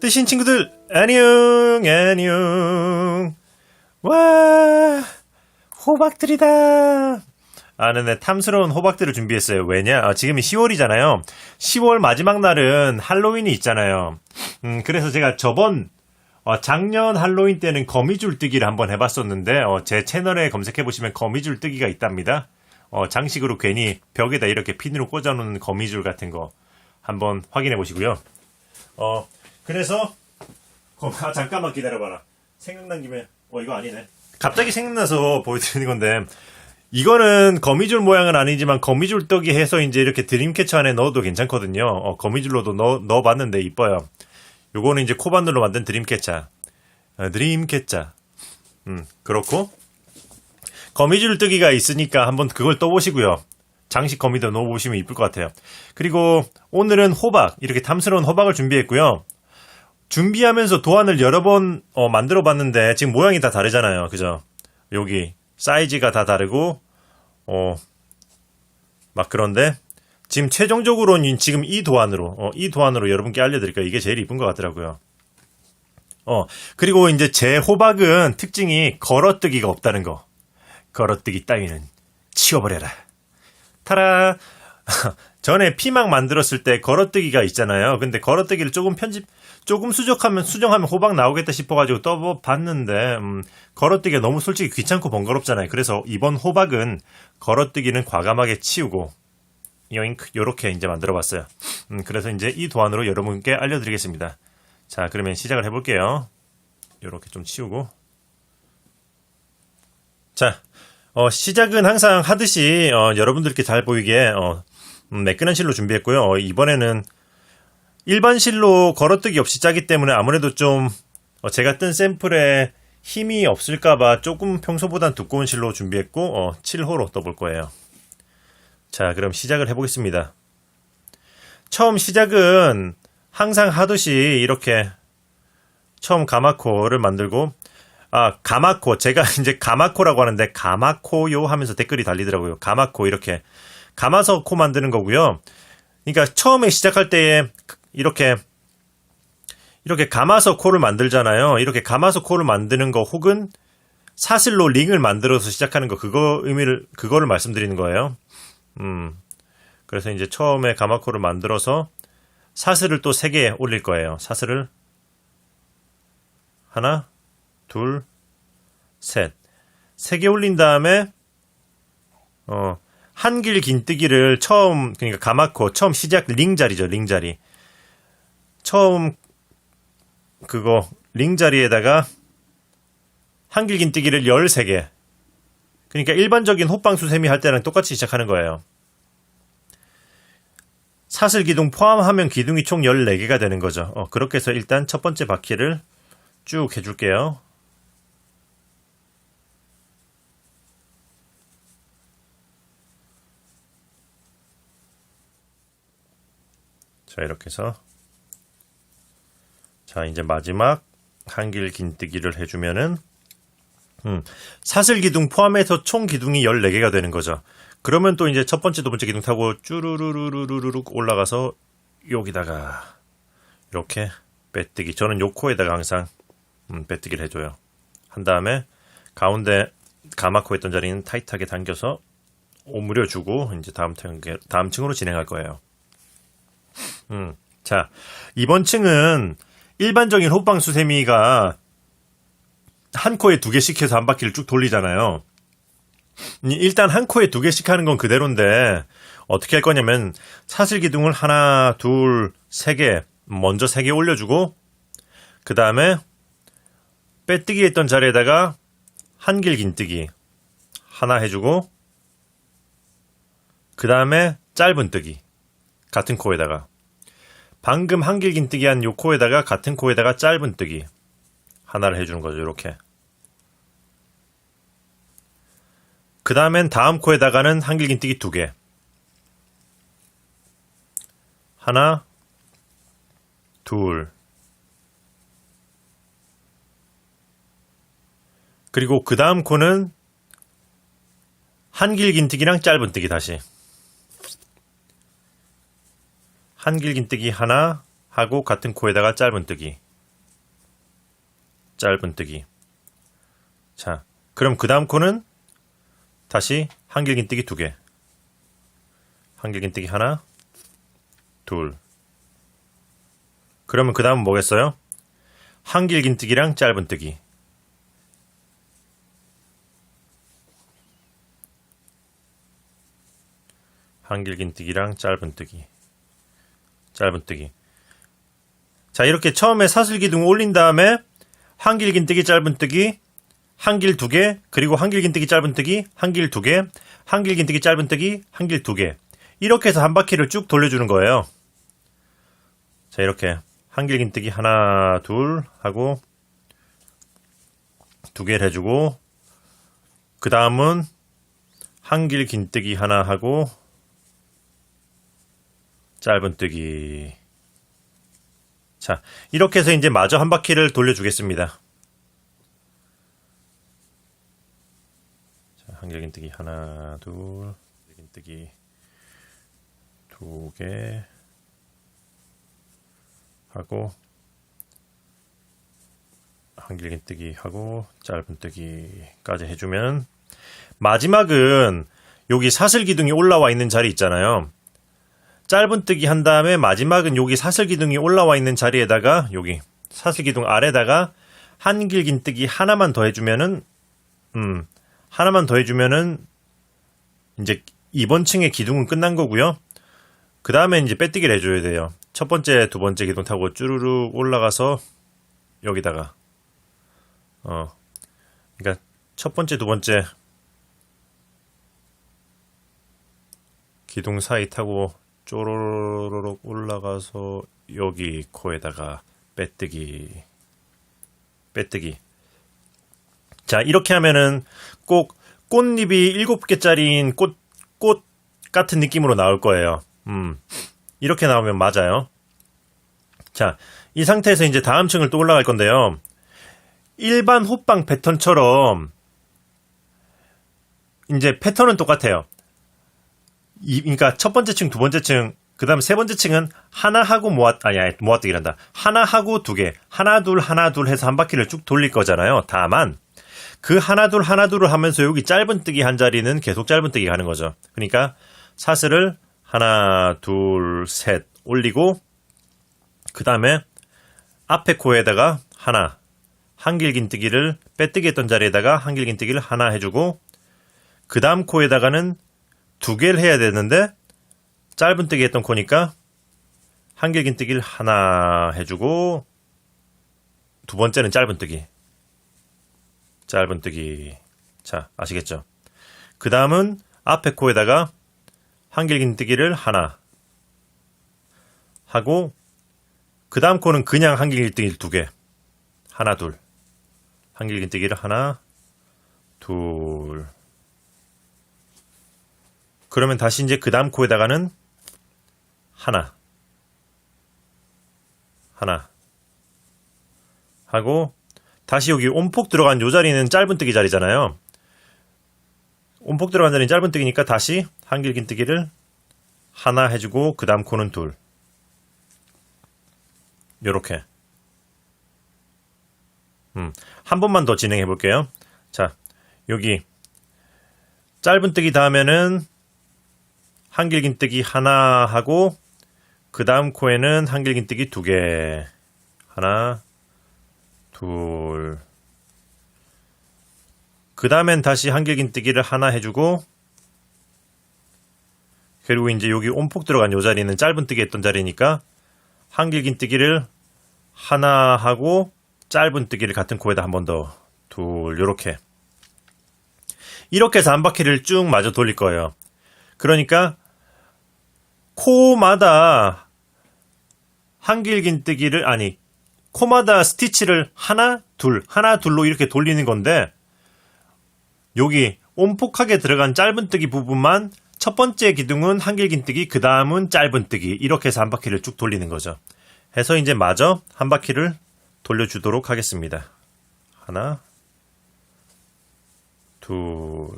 뜨신 친구들 안녕 안녕. 와, 호박들이다. 네, 탐스러운 호박들을 준비했어요. 왜냐? 지금이 10월이잖아요 10월 마지막 날은 할로윈이 있잖아요. 그래서 제가 작년 할로윈 때는 거미줄 뜨기를 한번 해봤었는데 제 채널에 검색해보시면 거미줄 뜨기가 있답니다. 장식으로 괜히 벽에다 이렇게 핀으로 꽂아놓는 거미줄 같은 거 한번 확인해 보시고요. 그래서 잠깐만 기다려봐라. 생각난 김에 이거 아니네. 갑자기 생각나서 보여드리는 건데, 이거는 거미줄 모양은 아니지만 거미줄 떡이 해서 이제 이렇게 드림캐쳐 안에 넣어도 괜찮거든요. 거미줄로도 넣어봤는데 이뻐요. 요거는 이제 코바늘로 만든 드림캐쳐. 드림캐쳐. 그렇고 거미줄 뜨기가 있으니까 한번 그걸 떠보시고요. 장식 거미도 넣어보시면 이쁠 것 같아요. 그리고 오늘은 호박, 이렇게 탐스러운 호박을 준비했고요. 준비하면서 도안을 여러 번 만들어 봤는데 지금 모양이 다 다르잖아요. 그죠? 여기 사이즈가 다 다르고 막 그런데 지금 최종적으로는 지금 이 도안으로 여러분께 알려드릴까요? 이게 제일 이쁜 것 같더라고요. 그리고 이제 제 호박은 특징이 걸어뜨기가 없다는 거. 걸어뜨기 따위는 치워버려라. 타라. 전에 피망 만들었을 때 걸어뜨기가 있잖아요. 근데 걸어뜨기를 조금 수정하면 호박 나오겠다 싶어가지고 떠봤는데, 걸어뜨기가 너무 솔직히 귀찮고 번거롭잖아요. 그래서 이번 호박은 걸어뜨기는 과감하게 치우고, 요렇게 이제 만들어봤어요. 그래서 이제 이 도안으로 여러분께 알려드리겠습니다. 자, 그러면 시작을 해볼게요. 요렇게 좀 치우고. 자, 시작은 항상 하듯이, 여러분들께 잘 보이게, 매끈한 실로 준비했고요. 이번에는 일반 실로 걸어뜨기 없이 짜기 때문에 아무래도 좀 제가 뜬 샘플에 힘이 없을까봐 조금 평소보단 두꺼운 실로 준비했고 7호로 떠볼 거예요. 자, 그럼 시작을 해보겠습니다. 처음 시작은 항상 하듯이 이렇게 처음 가마코를 만들고, 가마코, 제가 이제 가마코라고 하는데 가마코요 하면서 댓글이 달리더라고요. 가마코, 이렇게 감아서 코 만드는 거고요. 그러니까 처음에 시작할 때에 이렇게 감아서 코를 만들잖아요. 이렇게 감아서 코를 만드는 거, 혹은 사슬로 링을 만들어서 시작하는 거, 그거를 말씀드리는 거예요. 그래서 이제 처음에 가마코를 만들어서 사슬을 또 3개 올릴 거예요. 사슬을 하나, 둘, 셋. 3개 올린 다음에 한길 긴뜨기를 그러니까 가마코 처음 시작 링자리죠. 링자리. 처음 링자리에다가 한길 긴뜨기를 13개. 그러니까 일반적인 호빵 수세미 할 때랑 똑같이 시작하는 거예요. 사슬 기둥 포함하면 기둥이 총 14개가 되는 거죠. 그렇게 해서 일단 첫 번째 바퀴를 쭉 해줄게요. 자, 이렇게 해서 이제 마지막 한길 긴뜨기를 해주면은 사슬 기둥 포함해서 총 기둥이 14개가 되는 거죠. 그러면 또 이제 첫 번째, 두 번째 기둥 타고 쭈루루루루루룩 올라가서 여기다가 이렇게 빼뜨기. 저는 요 코에다가 항상 빼뜨기를 해줘요. 한 다음에 가운데 가마코 했던 자리는 타이트하게 당겨서 오므려주고 이제 다음 층으로 진행할 거예요. 자, 이번 층은 일반적인 호빵 수세미가 한 코에 2개씩 해서 한 바퀴를 쭉 돌리잖아요. 일단 한 코에 2개씩 하는 건 그대로인데 어떻게 할 거냐면 사슬 기둥을 하나, 둘, 3개 먼저 3개 올려주고, 그 다음에 빼뜨기 했던 자리에다가 한길 긴뜨기 하나 해주고, 그 다음에 짧은 뜨기 같은 코에다가, 방금 한길 긴뜨기 한 요 코에다가 같은 코에다가 짧은 뜨기 하나를 해주는 거죠. 이렇게. 그 다음엔 다음 코에다가는 한길 긴뜨기 2개. 하나, 둘. 그리고 그 다음 코는 한길 긴뜨기랑 짧은 뜨기 다시. 한길 긴뜨기 하나 하고 같은 코에다가 짧은 뜨기 짧은뜨기. 자, 그럼 그 다음 코는 다시 한길긴뜨기 2개. 한길긴뜨기 하나, 둘. 그러면 그 다음은 뭐겠어요? 한길긴뜨기랑 짧은뜨기. 한길긴뜨기랑 짧은뜨기. 짧은뜨기. 자, 이렇게 처음에 사슬기둥 올린 다음에 한길긴뜨기 짧은뜨기, 한길 2개, 그리고 한길긴뜨기 짧은뜨기, 한길 2개, 한길긴뜨기 짧은뜨기, 한길 2개. 이렇게 해서 한 바퀴를 쭉 돌려주는 거예요. 자, 이렇게 한길긴뜨기 하나, 둘 하고 2개를 해주고, 그 다음은 한길긴뜨기 하나 하고 짧은뜨기. 자, 이렇게 해서 이제 마저 한 바퀴를 돌려주겠습니다. 자, 한길긴뜨기 하나, 둘, 한길긴뜨기 2개 하고 한길긴뜨기 하고 짧은뜨기까지 해주면, 마지막은 여기 사슬기둥이 올라와 있는 자리 있잖아요. 짧은뜨기 한 다음에 마지막은 여기 사슬기둥이 올라와 있는 자리에다가 여기 사슬기둥 아래다가 한길긴뜨기 하나만 더 해주면은 이제 이번 층의 기둥은 끝난 거고요. 그 다음에 이제 빼뜨기를 해줘야 돼요. 첫 번째, 두 번째 기둥 타고 쭈루룩 올라가서 여기다가 그러니까 첫 번째, 두 번째 기둥 사이 타고 쪼로로록 올라가서 여기 코에다가 빼뜨기. 자, 이렇게 하면은 꼭 꽃잎이 7개짜리인 꽃 같은 느낌으로 나올 거예요. 이렇게 나오면 맞아요. 자, 이 상태에서 이제 다음 층을 또 올라갈 건데요. 일반 호빵 패턴처럼 이제 패턴은 똑같아요. 그러니까 첫 번째 층, 두 번째 층, 그 다음 세 번째 층은 하나 하고 모아뜨기란다. 하나 하고 2개, 하나 둘 해서 한 바퀴를 쭉 돌릴 거잖아요. 다만 그 하나 둘을 하면서 여기 짧은뜨기 한 자리는 계속 짧은뜨기 가는 거죠. 그러니까 사슬을 하나, 둘, 셋 올리고, 그 다음에 앞에 코에다가 하나, 한길긴뜨기를 빼뜨기 했던 자리에다가 한길긴뜨기를 하나 해주고, 그 다음 코에다가는 2개를 해야 되는데 짧은뜨기 했던 코니까 한길긴뜨기를 하나 해주고, 두 번째는 짧은뜨기. 자, 아시겠죠? 그 다음은 앞에 코에다가 한길긴뜨기를 하나 하고, 그 다음 코는 그냥 한길긴뜨기를 2개. 하나, 둘. 한길긴뜨기를 하나, 둘. 그러면 다시 이제 그 다음 코에다가는 하나 하고, 다시 여기 온폭 들어간 요 자리는 짧은뜨기 자리잖아요. 온폭 들어간 자리는 짧은뜨기니까 다시 한길긴뜨기를 하나 해주고, 그 다음 코는 둘. 요렇게. 한 번만 더 진행해 볼게요. 자, 여기 짧은뜨기 다음에는 한길긴뜨기 하나 하고, 그 다음 코에는 한길긴뜨기 2개. 하나, 둘. 그 다음엔 다시 한길긴뜨기를 하나 해주고, 그리고 이제 여기 온폭 들어간 요 자리는 짧은뜨기 했던 자리니까 한길긴뜨기를 하나 하고 짧은뜨기를 같은 코에다 한 번 더, 둘. 요렇게. 이렇게 해서 한 바퀴를 쭉 마저 돌릴 거예요. 그러니까 코마다 한길긴뜨기를, 코마다 스티치를 하나 둘로 이렇게 돌리는 건데, 여기 온폭하게 들어간 짧은뜨기 부분만 첫 번째 기둥은 한길긴뜨기, 그 다음은 짧은뜨기, 이렇게 해서 한 바퀴를 쭉 돌리는 거죠. 해서 이제 마저 한 바퀴를 돌려주도록 하겠습니다. 하나, 둘.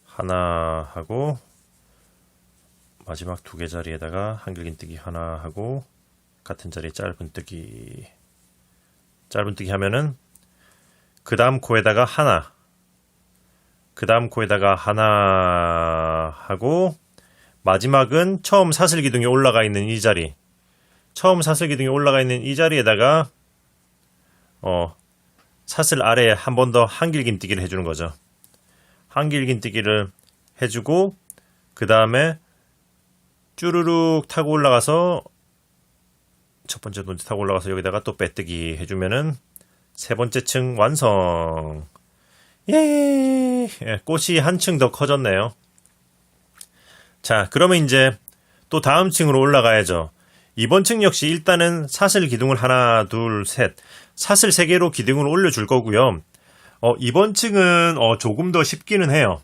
하나 하고, 마지막 두 개 자리에다가 한길긴뜨기 하나 하고 같은 자리에 짧은뜨기 하면은 그 다음 코에다가 하나, 그 다음 코에다가 하나 하고 마지막은 처음 사슬기둥이 올라가 있는 이 자리, 처음 사슬기둥이 올라가 있는 이 자리에다가 사슬 아래에 한 번 더 한길긴뜨기를 해주는 거죠. 한길긴뜨기를 해주고 그 다음에 쭈루룩 타고 올라가서 첫 번째 논지 타고 올라가서 여기다가 또 빼뜨기 해주면은 세 번째 층 완성. 예, 꽃이 한 층 더 커졌네요. 자, 그러면 이제 또 다음 층으로 올라가야죠. 이번 층 역시 일단은 사슬 기둥을 하나, 둘, 셋, 사슬 3개로 기둥을 올려줄 거고요. 이번 층은 조금 더 쉽기는 해요.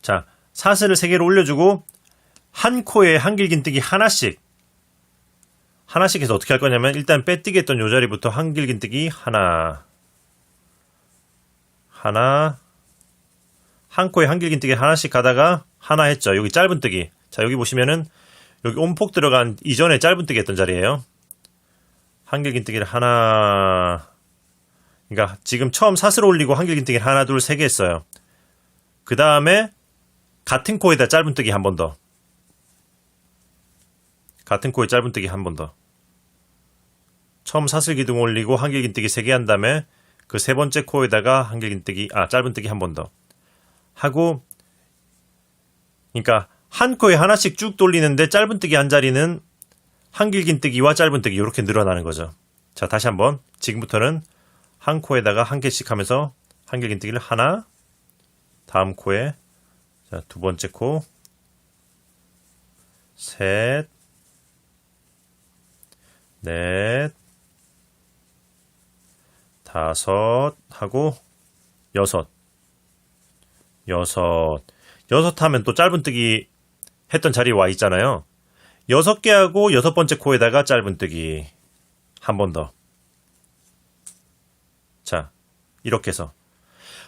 자, 사슬을 3개로 올려주고 한 코에 한길긴뜨기 하나씩 해서 어떻게 할 거냐면 일단 빼뜨기 했던 요 자리부터 한길긴뜨기 하나, 한 코에 한길긴뜨기 하나씩 가다가 하나 했죠. 여기 짧은뜨기. 자, 여기 보시면은 여기 온폭 들어간 이전에 짧은뜨기 했던 자리예요. 한길긴뜨기를 하나, 그러니까 지금 처음 사슬 올리고 한길긴뜨기를 하나, 둘, 3개 했어요. 그 다음에 같은 코에다 짧은뜨기 한 번 더. 같은 코에 짧은뜨기 한 번 더. 처음 사슬 기둥 올리고 한길긴뜨기 3개 한 다음에 그 세 번째 코에다가 짧은뜨기 한 번 더. 하고, 그러니까 한 코에 하나씩 쭉 돌리는데 짧은뜨기 한 자리는 한길긴뜨기와 짧은뜨기 이렇게 늘어나는 거죠. 자, 다시 한번. 지금부터는 한 코에다가 한 개씩 하면서 한길긴뜨기를 하나, 다음 코에 자, 두 번째 코, 셋, 넷, 다섯 하고 여섯 하면 또 짧은뜨기 했던 자리에 와 있잖아요. 6개 하고 여섯 번째 코에다가 짧은뜨기 한 번 더. 자, 이렇게 해서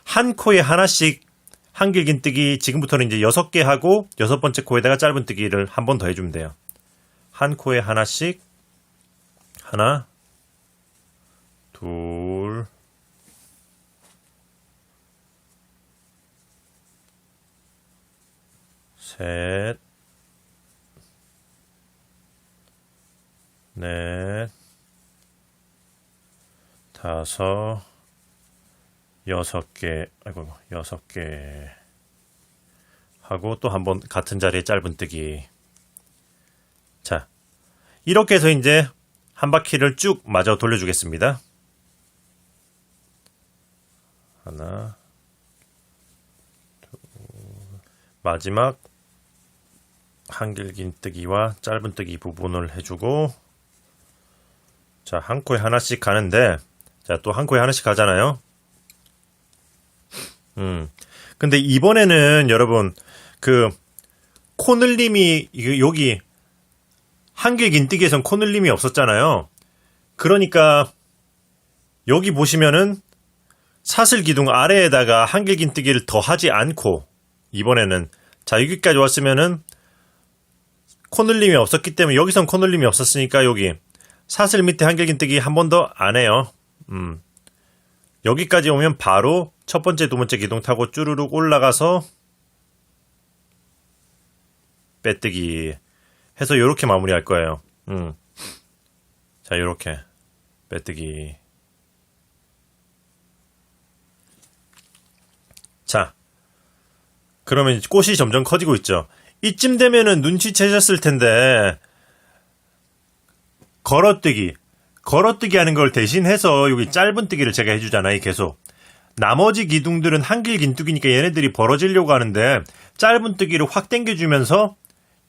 한 코에 하나씩 한길긴뜨기 지금부터는 이제 6개 하고 여섯 번째 코에다가 짧은뜨기를 한 번 더 해주면 돼요. 한 코에 하나씩 하나, 둘, 셋, 넷, 다섯, 6개, 아이고, 6개 하고 또 한 번 같은 자리에 짧은뜨기. 자, 이렇게 해서 이제 한 바퀴를 쭉 마저 돌려주겠습니다. 하나, 둘, 마지막 한길긴뜨기와 짧은뜨기 부분을 해주고, 자, 한 코에 하나씩 가는데, 자, 또 한 코에 하나씩 가잖아요. 근데 이번에는 여러분, 코늘림이, 여기, 한길긴뜨기에선 코늘림이 없었잖아요. 그러니까, 여기 보시면은, 사슬 기둥 아래에다가 한길긴뜨기를 더 하지 않고, 이번에는, 자, 여기까지 왔으면은, 코늘림이 없었기 때문에, 여기선 코늘림이 없었으니까, 여기, 사슬 밑에 한길긴뜨기 한 번 더 안 해요. 여기까지 오면 바로 첫 번째, 두 번째 기둥 타고 쭈루룩 올라가서 빼뜨기 해서 요렇게 마무리할 거예요. 자, 요렇게 빼뜨기. 자, 그러면 꽃이 점점 커지고 있죠. 이쯤 되면은 눈치채셨을 텐데 걸어뜨기 하는 걸 대신해서 여기 짧은뜨기를 제가 해주잖아요. 계속 나머지 기둥들은 한길긴뜨기니까 얘네들이 벌어지려고 하는데 짧은뜨기를 확 당겨주면서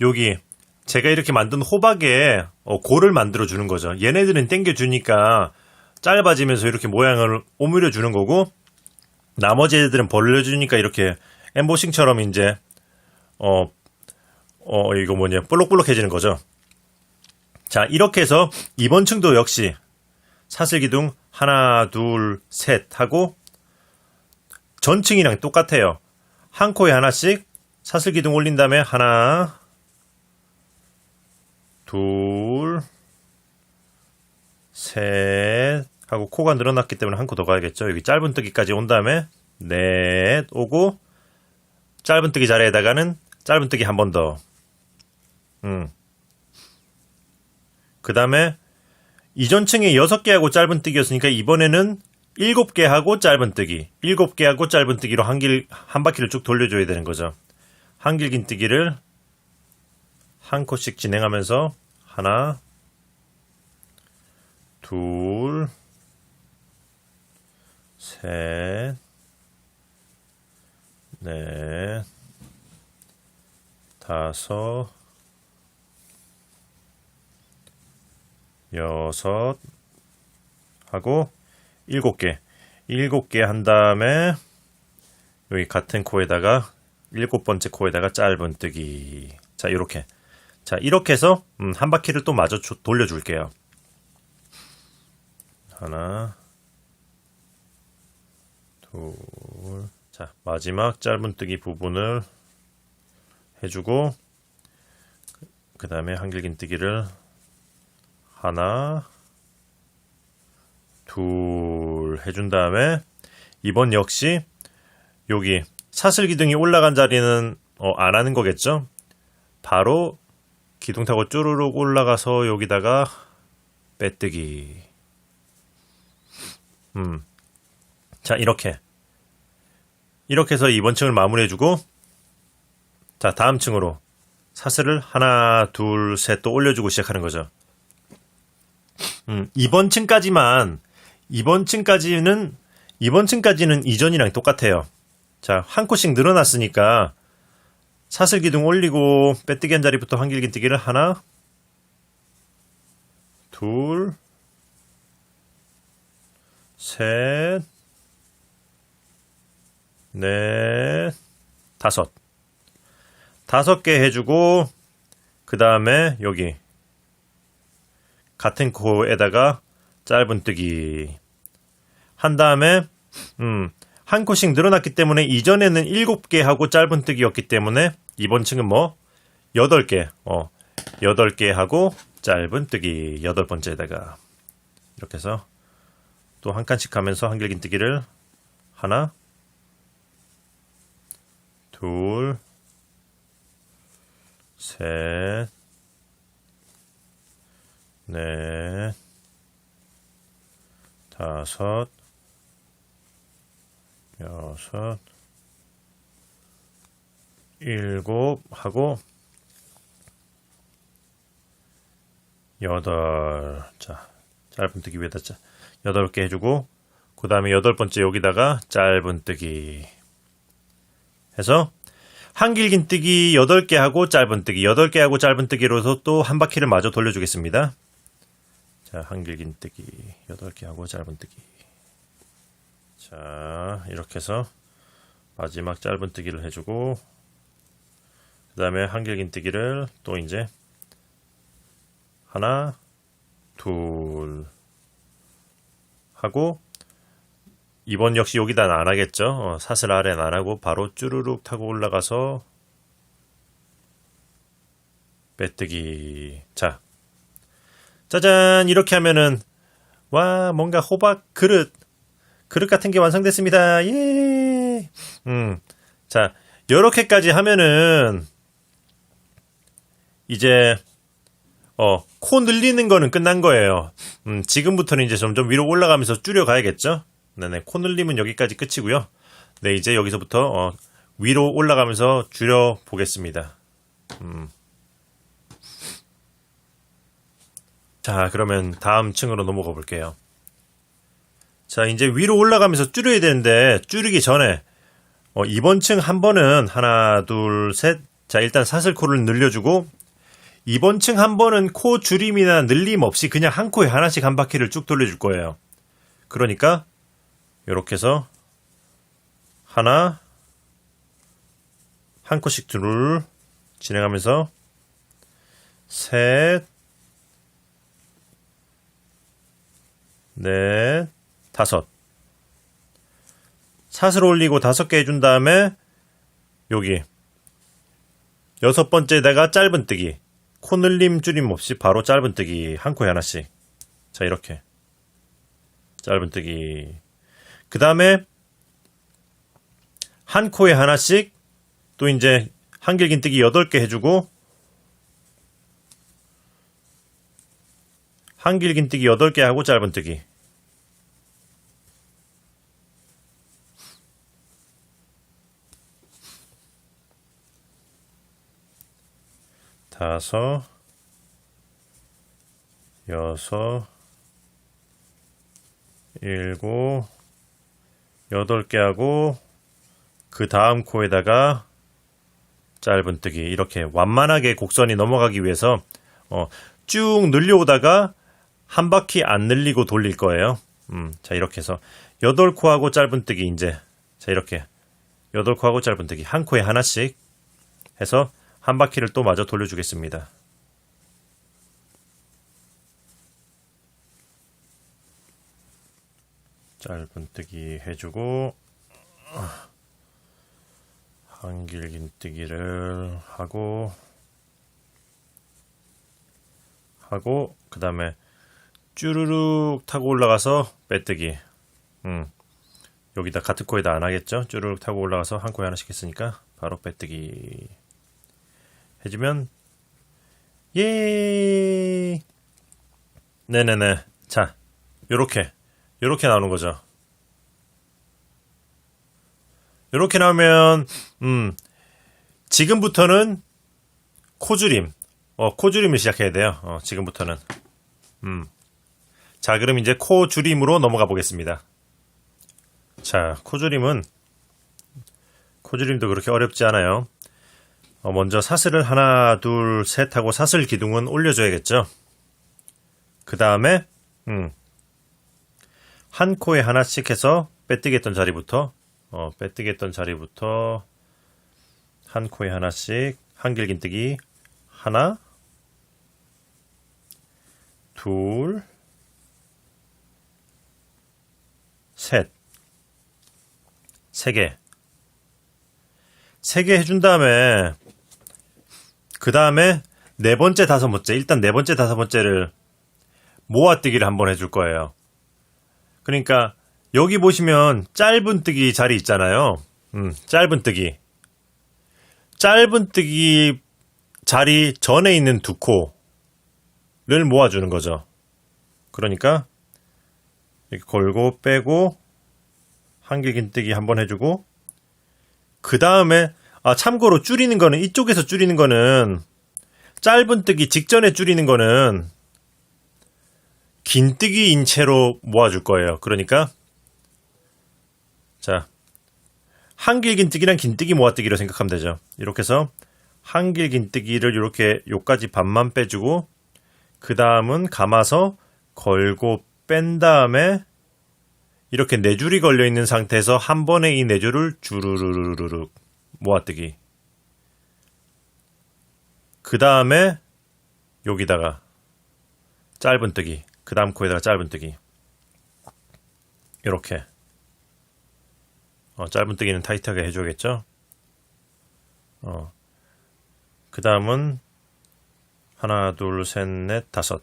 여기 제가 이렇게 만든 호박에 골을 만들어주는 거죠. 얘네들은 당겨주니까 짧아지면서 이렇게 모양을 오므려주는 거고, 나머지 애들은 벌려주니까 이렇게 엠보싱처럼 이제 이거 볼록볼록해지는 거죠. 자, 이렇게 해서 이번 층도 역시 사슬기둥 하나, 둘, 셋 하고 전층이랑 똑같아요. 한 코에 하나씩 사슬 기둥 올린 다음에 하나, 둘, 셋 하고 코가 늘어났기 때문에 한 코 더 가야겠죠. 여기 짧은뜨기까지 온 다음에 넷 오고 짧은뜨기 자리에다가는 짧은뜨기 한 번 더. 그 다음에 이전 층에 6개 하고 짧은뜨기였으니까 이번에는 7개 하고 짧은뜨기, 7개 하고 짧은뜨기로 한 바퀴를 쭉 돌려줘야 되는 거죠. 한길긴뜨기를 한 코씩 진행하면서 하나, 둘, 셋, 넷, 다섯, 여섯 하고 7개. 7개 한 다음에 여기 같은 코에다가 7번째 코에다가 짧은뜨기. 자, 이렇게. 자, 이렇게 해서 한 바퀴를 또 마저 돌려줄게요. 하나, 둘. 자, 마지막 짧은뜨기 부분을 해주고 그 다음에 한길긴뜨기를 하나, 둘 해준 다음에 이번 역시 여기 사슬 기둥이 올라간 자리는 안 하는 거겠죠? 바로 기둥 타고 쭈루룩 올라가서 여기다가 빼뜨기. 자, 이렇게 해서 이번 층을 마무리해주고 자, 다음 층으로 사슬을 하나, 둘, 셋 또 올려주고 시작하는 거죠. 이번 층까지는 이전이랑 똑같아요. 자, 한 코씩 늘어났으니까 사슬 기둥 올리고 빼뜨기 한 자리부터 한길긴뜨기를 하나, 둘, 셋, 넷, 다섯. 5개 해주고 그 다음에 여기 같은 코에다가 짧은뜨기 한 다음에 한 코씩 늘어났기 때문에 이전에는 7개 하고 짧은뜨기였기 때문에 이번 층은 8개 8개 하고 짧은뜨기 8번째에다가 이렇게 해서 또 한 칸씩 하면서 한길긴뜨기를 하나, 둘, 셋, 넷, 다섯, 여섯, 일곱 하고 여덟. 자, 짧은뜨기 위에다 8개 해주고 그 다음에 8번째 여기다가 짧은뜨기 해서 한길긴뜨기 8개 하고 짧은뜨기 8개 하고 짧은뜨기로서 또 한 바퀴를 마저 돌려주겠습니다. 자, 한길긴뜨기 8개 하고 짧은뜨기. 자, 이렇게 해서 마지막 짧은뜨기를 해주고 그 다음에 한길긴뜨기를 또 이제 하나, 둘 하고 이번 역시 여기다 안 하겠죠. 사슬 아래는 안 하고 바로 쭈루룩 타고 올라가서 빼뜨기. 자, 짜잔, 이렇게 하면은 와, 뭔가 호박 그릇 같은 게 완성됐습니다. 예. 자, 요렇게까지 하면은 이제 코 늘리는 거는 끝난 거예요. 지금부터는 이제 점점 위로 올라가면서 줄여가야겠죠. 네네, 코 늘림은 여기까지 끝이고요. 네, 이제 여기서부터 위로 올라가면서 줄여 보겠습니다. 자, 그러면 다음 층으로 넘어가 볼게요. 자, 이제 위로 올라가면서 줄여야 되는데 줄이기 전에 이번 층 한 번은 하나, 둘, 셋. 자, 일단 사슬코를 늘려주고 이번 층 한 번은 코 줄임이나 늘림 없이 그냥 한 코에 하나씩 한 바퀴를 쭉 돌려줄 거예요. 그러니까 이렇게 해서 하나, 한 코씩 둘 진행하면서 셋, 넷, 다섯. 사슬 올리고 5개 해준 다음에 여기 여섯 번째에다가 짧은뜨기. 코늘림 줄임 없이 바로 짧은뜨기. 한 코에 하나씩. 자, 이렇게. 짧은뜨기. 그 다음에 한 코에 하나씩 또 이제 한길긴뜨기 8개 해주고 한길긴뜨기 8개 하고 짧은뜨기. 다섯, 여섯, 일곱, 8개 하고 그 다음 코에다가 짧은뜨기. 이렇게 완만하게 곡선이 넘어가기 위해서 쭉 늘려오다가 한 바퀴 안 늘리고 돌릴 거예요. 자, 이렇게 해서 8코하고 짧은뜨기. 이제 자, 이렇게 8코하고 짧은뜨기 한 코에 하나씩 해서 한 바퀴를 또 마저 돌려주겠습니다. 짧은뜨기 해주고 한길긴뜨기를 하고 그 다음에 쭈르륵 타고 올라가서 빼뜨기. 여기다 같은 코에다 안 하겠죠? 쭈르륵 타고 올라가서 한 코에 하나씩 했으니까 바로 빼뜨기 해주면 예. 네네네. 자, 요렇게 나오는 거죠. 요렇게 나오면 지금부터는 코줄임. 코줄임을 시작해야 돼요. 지금부터는. 자, 그럼 이제 코줄임으로 넘어가 보겠습니다. 자, 코줄임도 그렇게 어렵지 않아요. 먼저 사슬을 하나, 둘, 셋 하고 사슬 기둥은 올려줘야겠죠. 그 다음에 한 코에 하나씩 해서 빼뜨기 했던 자리부터 한 코에 하나씩 한길긴뜨기 하나, 둘, 셋, 세 개 해준 다음에 그 다음에 네 번째, 다섯 번째, 일단 네 번째, 다섯 번째를 모아뜨기를 한번 해줄 거예요. 그러니까 여기 보시면 짧은뜨기 자리 있잖아요. 짧은뜨기 자리 전에 있는 두 코를 모아주는 거죠. 그러니까 이렇게 걸고 빼고 한길긴뜨기 한번 해주고 그 다음에 참고로 줄이는 거는 이쪽에서 줄이는 거는 짧은뜨기 직전에 줄이는 거는 긴뜨기인 채로 모아줄 거예요. 그러니까 자, 한길긴뜨기랑 긴뜨기 모아뜨기로 생각하면 되죠. 이렇게 해서 한길긴뜨기를 이렇게 요까지 반만 빼주고 그 다음은 감아서 걸고 뺀 다음에 이렇게 네 줄이 걸려있는 상태에서 한 번에 이 네 줄을 주르르르르 모아뜨기. 그 다음에 여기다가 짧은뜨기. 그 다음 코에다가 짧은뜨기. 이렇게 짧은뜨기는 타이트하게 해줘야겠죠. 그 다음은 하나, 둘, 셋, 넷, 다섯.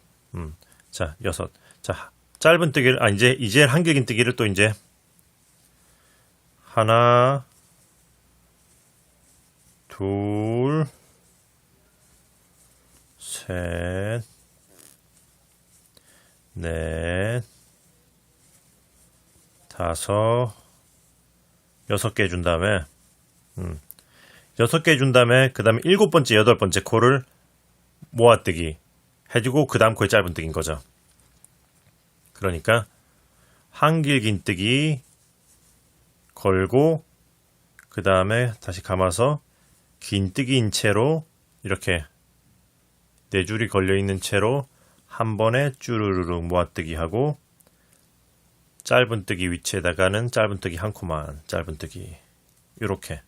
자, 여섯. 자, 짧은뜨기를 이제 한길긴뜨기를 또 이제 하나, 둘, 셋, 넷, 다섯, 6개 해준 다음에 6개 해준 다음에 그 다음에 7번째, 8번째 코를 모아뜨기 해주고 그 다음 코에 짧은뜨기인 거죠. 그러니까 한길긴뜨기 걸고 그 다음에 다시 감아서 긴뜨기인 채로 이렇게 네 줄이 걸려있는 채로 한 번에 쭈르르륵 모아뜨기 하고 짧은뜨기 위치에다가는 짧은뜨기 한 코만 짧은뜨기 이렇게.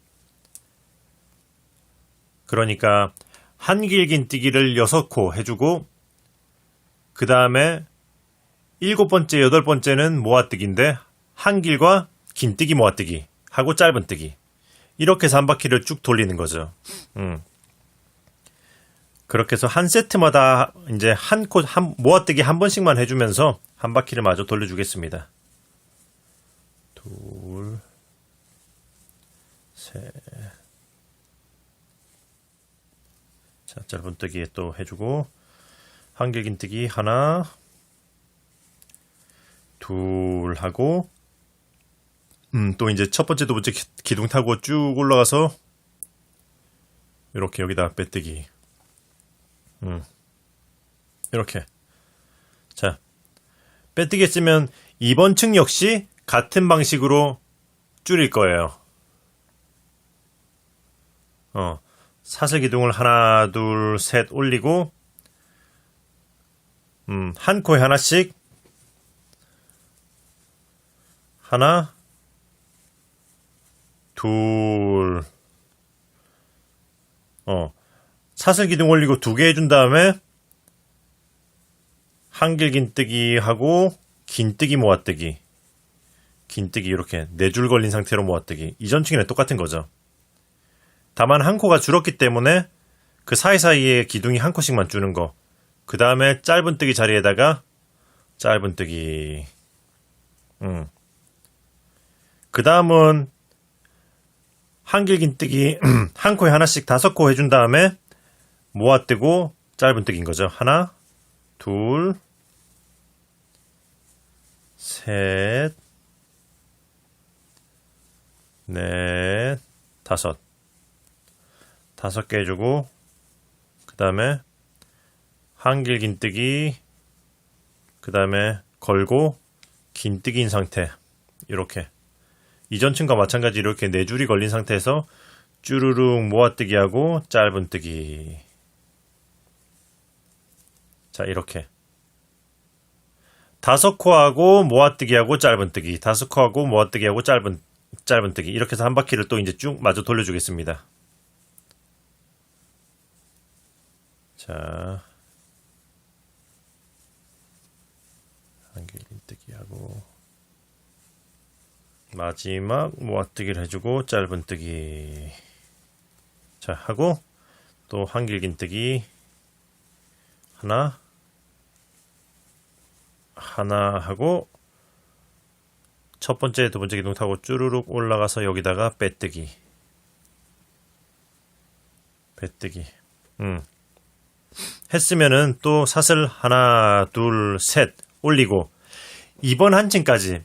그러니까 한길긴뜨기를 6코 해주고 그 다음에 7번째, 8번째는 모아뜨기인데 한길과 긴뜨기 모아뜨기 하고 짧은뜨기 이렇게 해서 한 바퀴를 쭉 돌리는 거죠. 그렇게 해서 한 세트마다 이제 한 모아뜨기 한 번씩만 해주면서 한 바퀴를 마저 돌려주겠습니다. 둘, 셋. 자, 짧은뜨기 또 해주고, 한길긴뜨기 하나, 둘 하고, 또 이제 첫 번째, 두 번째 기둥 타고 쭉 올라가서, 이렇게 여기다 빼뜨기. 이렇게. 자, 빼뜨기 했으면 이번 층 역시 같은 방식으로 줄일 거예요. 사슬 기둥을 하나, 둘, 셋 올리고, 한 코에 하나씩, 하나, 둘, 사슬 기둥 올리고 2개 해준 다음에, 한길 긴뜨기 하고, 긴뜨기 모아뜨기. 긴뜨기 이렇게 4줄 걸린 상태로 모아뜨기. 이전 층이랑 똑같은 거죠. 다만 한 코가 줄었기 때문에 그 사이사이에 기둥이 한 코씩만 주는 거. 그 다음에 짧은뜨기 자리에다가 짧은뜨기. 그 다음은 한길긴뜨기 한 코에 하나씩 5코 해준 다음에 모아뜨고 짧은뜨기인 거죠. 하나, 둘, 셋, 넷, 5. 5개 해주고, 그 다음에 한길 긴뜨기, 그 다음에 걸고 긴뜨기인 상태. 이렇게 이전 층과 마찬가지 이렇게 4줄이 걸린 상태에서 쭈루룩 모아뜨기 하고 짧은뜨기. 자, 이렇게 5코하고 모아뜨기 하고 짧은뜨기, 5코하고 모아뜨기 하고 짧은뜨기. 이렇게 해서 한 바퀴를 또 이제 쭉 마저 돌려주겠습니다. 자, 한길 긴뜨기 하고 마지막 모아뜨기를 해주고 짧은뜨기. 자, 하고 또 한길 긴뜨기 하나 하고 첫 번째, 두 번째 기둥 타고 쭈루룩 올라가서 여기다가 빼뜨기. 했으면은 또 사슬 하나, 둘, 셋 올리고 이번 한 층까지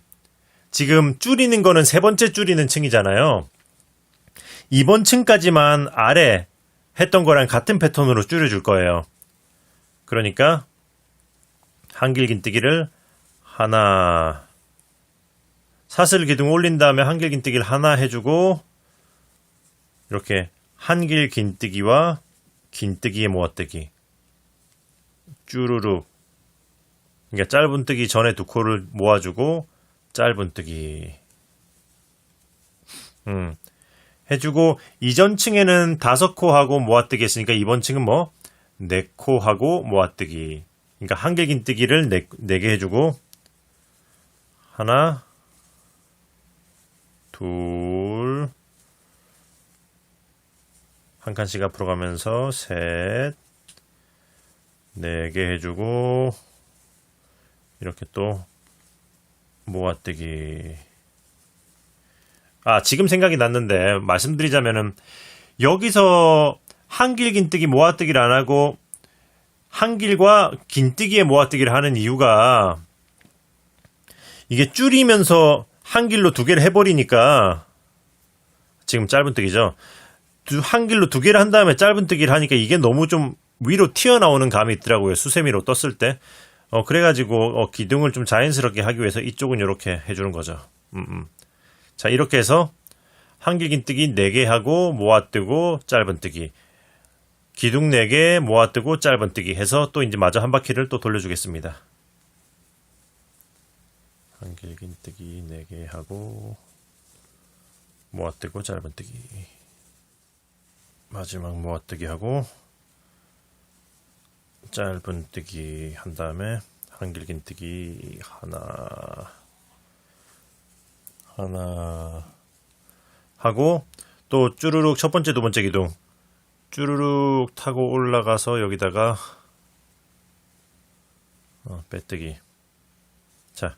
지금 줄이는 거는 세 번째 줄이는 층이잖아요. 이번 층까지만 아래 했던 거랑 같은 패턴으로 줄여줄 거예요. 그러니까 한길 긴뜨기를 하나, 사슬 기둥 올린 다음에 한길 긴뜨기를 하나 해주고 이렇게 한길 긴뜨기와 긴뜨기의 모아뜨기 쭈루룩. 그러니까 짧은뜨기 전에 2코를 모아주고 짧은뜨기 해주고 이전 층에는 5코 하고 모아뜨기 했으니까 이번 층은 뭐 4코 하고 모아뜨기. 그러니까 한길 긴뜨기를 4개 해주고 하나, 둘, 한 칸씩 앞으로 가면서 셋, 4개 해주고 이렇게 또 모아뜨기. 지금 생각이 났는데 말씀드리자면은 여기서 한길 긴뜨기 모아뜨기를 안 하고 한길과 긴뜨기의 모아뜨기를 하는 이유가 이게 줄이면서 한길로 2개를 해버리니까 지금 짧은뜨기죠. 한길로 2개를 한 다음에 짧은뜨기를 하니까 이게 너무 좀 위로 튀어나오는 감이 있더라고요. 수세미로 떴을 때. 그래가지고 기둥을 좀 자연스럽게 하기 위해서 이쪽은 이렇게 해주는 거죠. 자, 이렇게 해서 한길 긴뜨기 4개 하고 모아뜨고 짧은뜨기, 기둥 4개 모아뜨고 짧은뜨기 해서 또 이제 마저 한 바퀴를 또 돌려주겠습니다. 한길 긴뜨기 4개 하고 모아뜨고 짧은뜨기, 마지막 모아뜨기 하고 짧은뜨기 한 다음에 한길 긴뜨기 하나 하고 또 쭈루룩 첫 번째, 두 번째 기둥 쭈루룩 타고 올라가서 여기다가 빼뜨기. 자,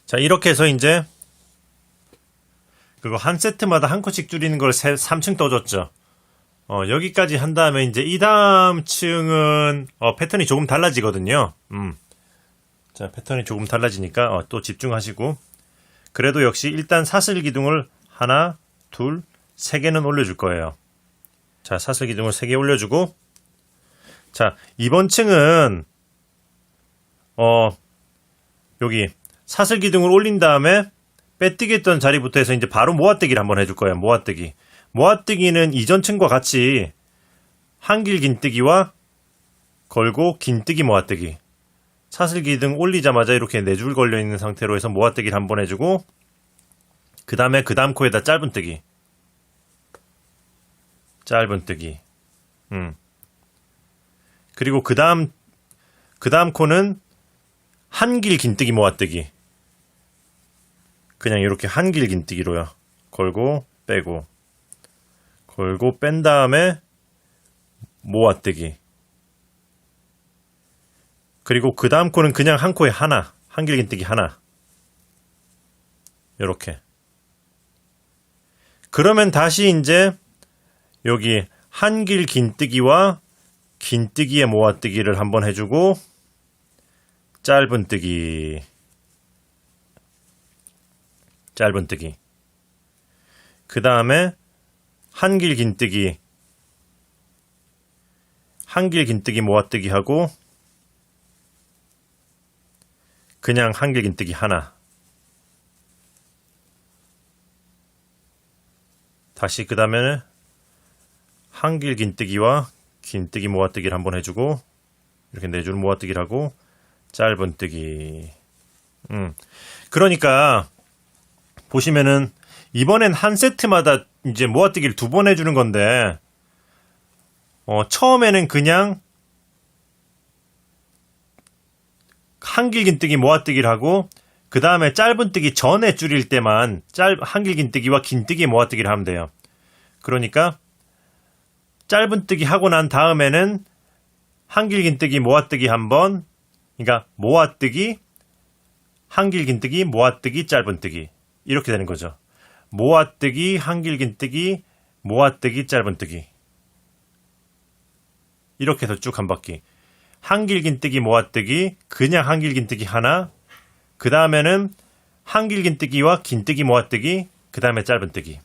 자, 이렇게 해서 이제 그거 한 세트마다 한 컷씩 줄이는 걸 3층 떠줬죠. 여기까지 한 다음에 이제 이 다음 층은 패턴이 조금 달라지거든요. 자, 패턴이 조금 달라지니까 또 집중하시고, 그래도 역시 일단 사슬 기둥을 하나, 둘, 세 개는 올려줄 거예요. 자, 사슬 기둥을 3개 올려주고, 자, 이번 층은 여기 사슬 기둥을 올린 다음에 빼뜨기 했던 자리부터 해서 이제 바로 모아뜨기를 한번 해줄 거예요. 모아뜨기. 모아뜨기는 이전 층과 같이 한길 긴뜨기와 걸고 긴뜨기 모아뜨기. 사슬 기둥 올리자마자 이렇게 4줄 걸려 있는 상태로 해서 모아뜨기를 한번 해주고, 그 다음에 그 다음 코에다 짧은 뜨기. 짧은 뜨기. 그리고 그 다음 코는 한길 긴뜨기 모아뜨기. 그냥 이렇게 한길 긴뜨기로요. 걸고 빼고, 걸고 뺀 다음에 모아뜨기. 그리고 그 다음 코는 그냥 한 코에 하나, 한길 긴뜨기 하나. 요렇게. 그러면 다시 이제 여기 한길 긴뜨기와 긴뜨기의 모아뜨기를 한번 해주고, 짧은 뜨기. 짧은 뜨기. 그 다음에 한길 긴뜨기. 한길 긴뜨기 모아뜨기 하고, 그냥 한길 긴뜨기 하나. 다시 그 다음에는 한길 긴뜨기와 긴뜨기 모아뜨기를 한번 해주고, 이렇게 4줄 모아뜨기를 하고, 짧은 뜨기. 그러니까 보시면은 이번엔 한 세트마다 이제 모아뜨기를 2번 해주는 건데, 처음에는 그냥 한길 긴뜨기 모아뜨기를 하고, 그 다음에 짧은 뜨기 전에 줄일 때만 한길 긴뜨기와 긴뜨기 모아뜨기를 하면 돼요. 그러니까 짧은 뜨기 하고 난 다음에는 한길 긴뜨기 모아뜨기 한번, 그러니까 모아뜨기, 한길 긴뜨기, 모아뜨기, 짧은 뜨기. 이렇게 되는 거죠. 모아뜨기, 한길 긴뜨기, 모아뜨기, 짧은 뜨기. 이렇게 해서 쭉 한 바퀴. 한길 긴뜨기, 모아뜨기, 그냥 한길 긴뜨기 하나, 그 다음에는 한길 긴뜨기와 긴뜨기 모아뜨기, 그 다음에 짧은 뜨기.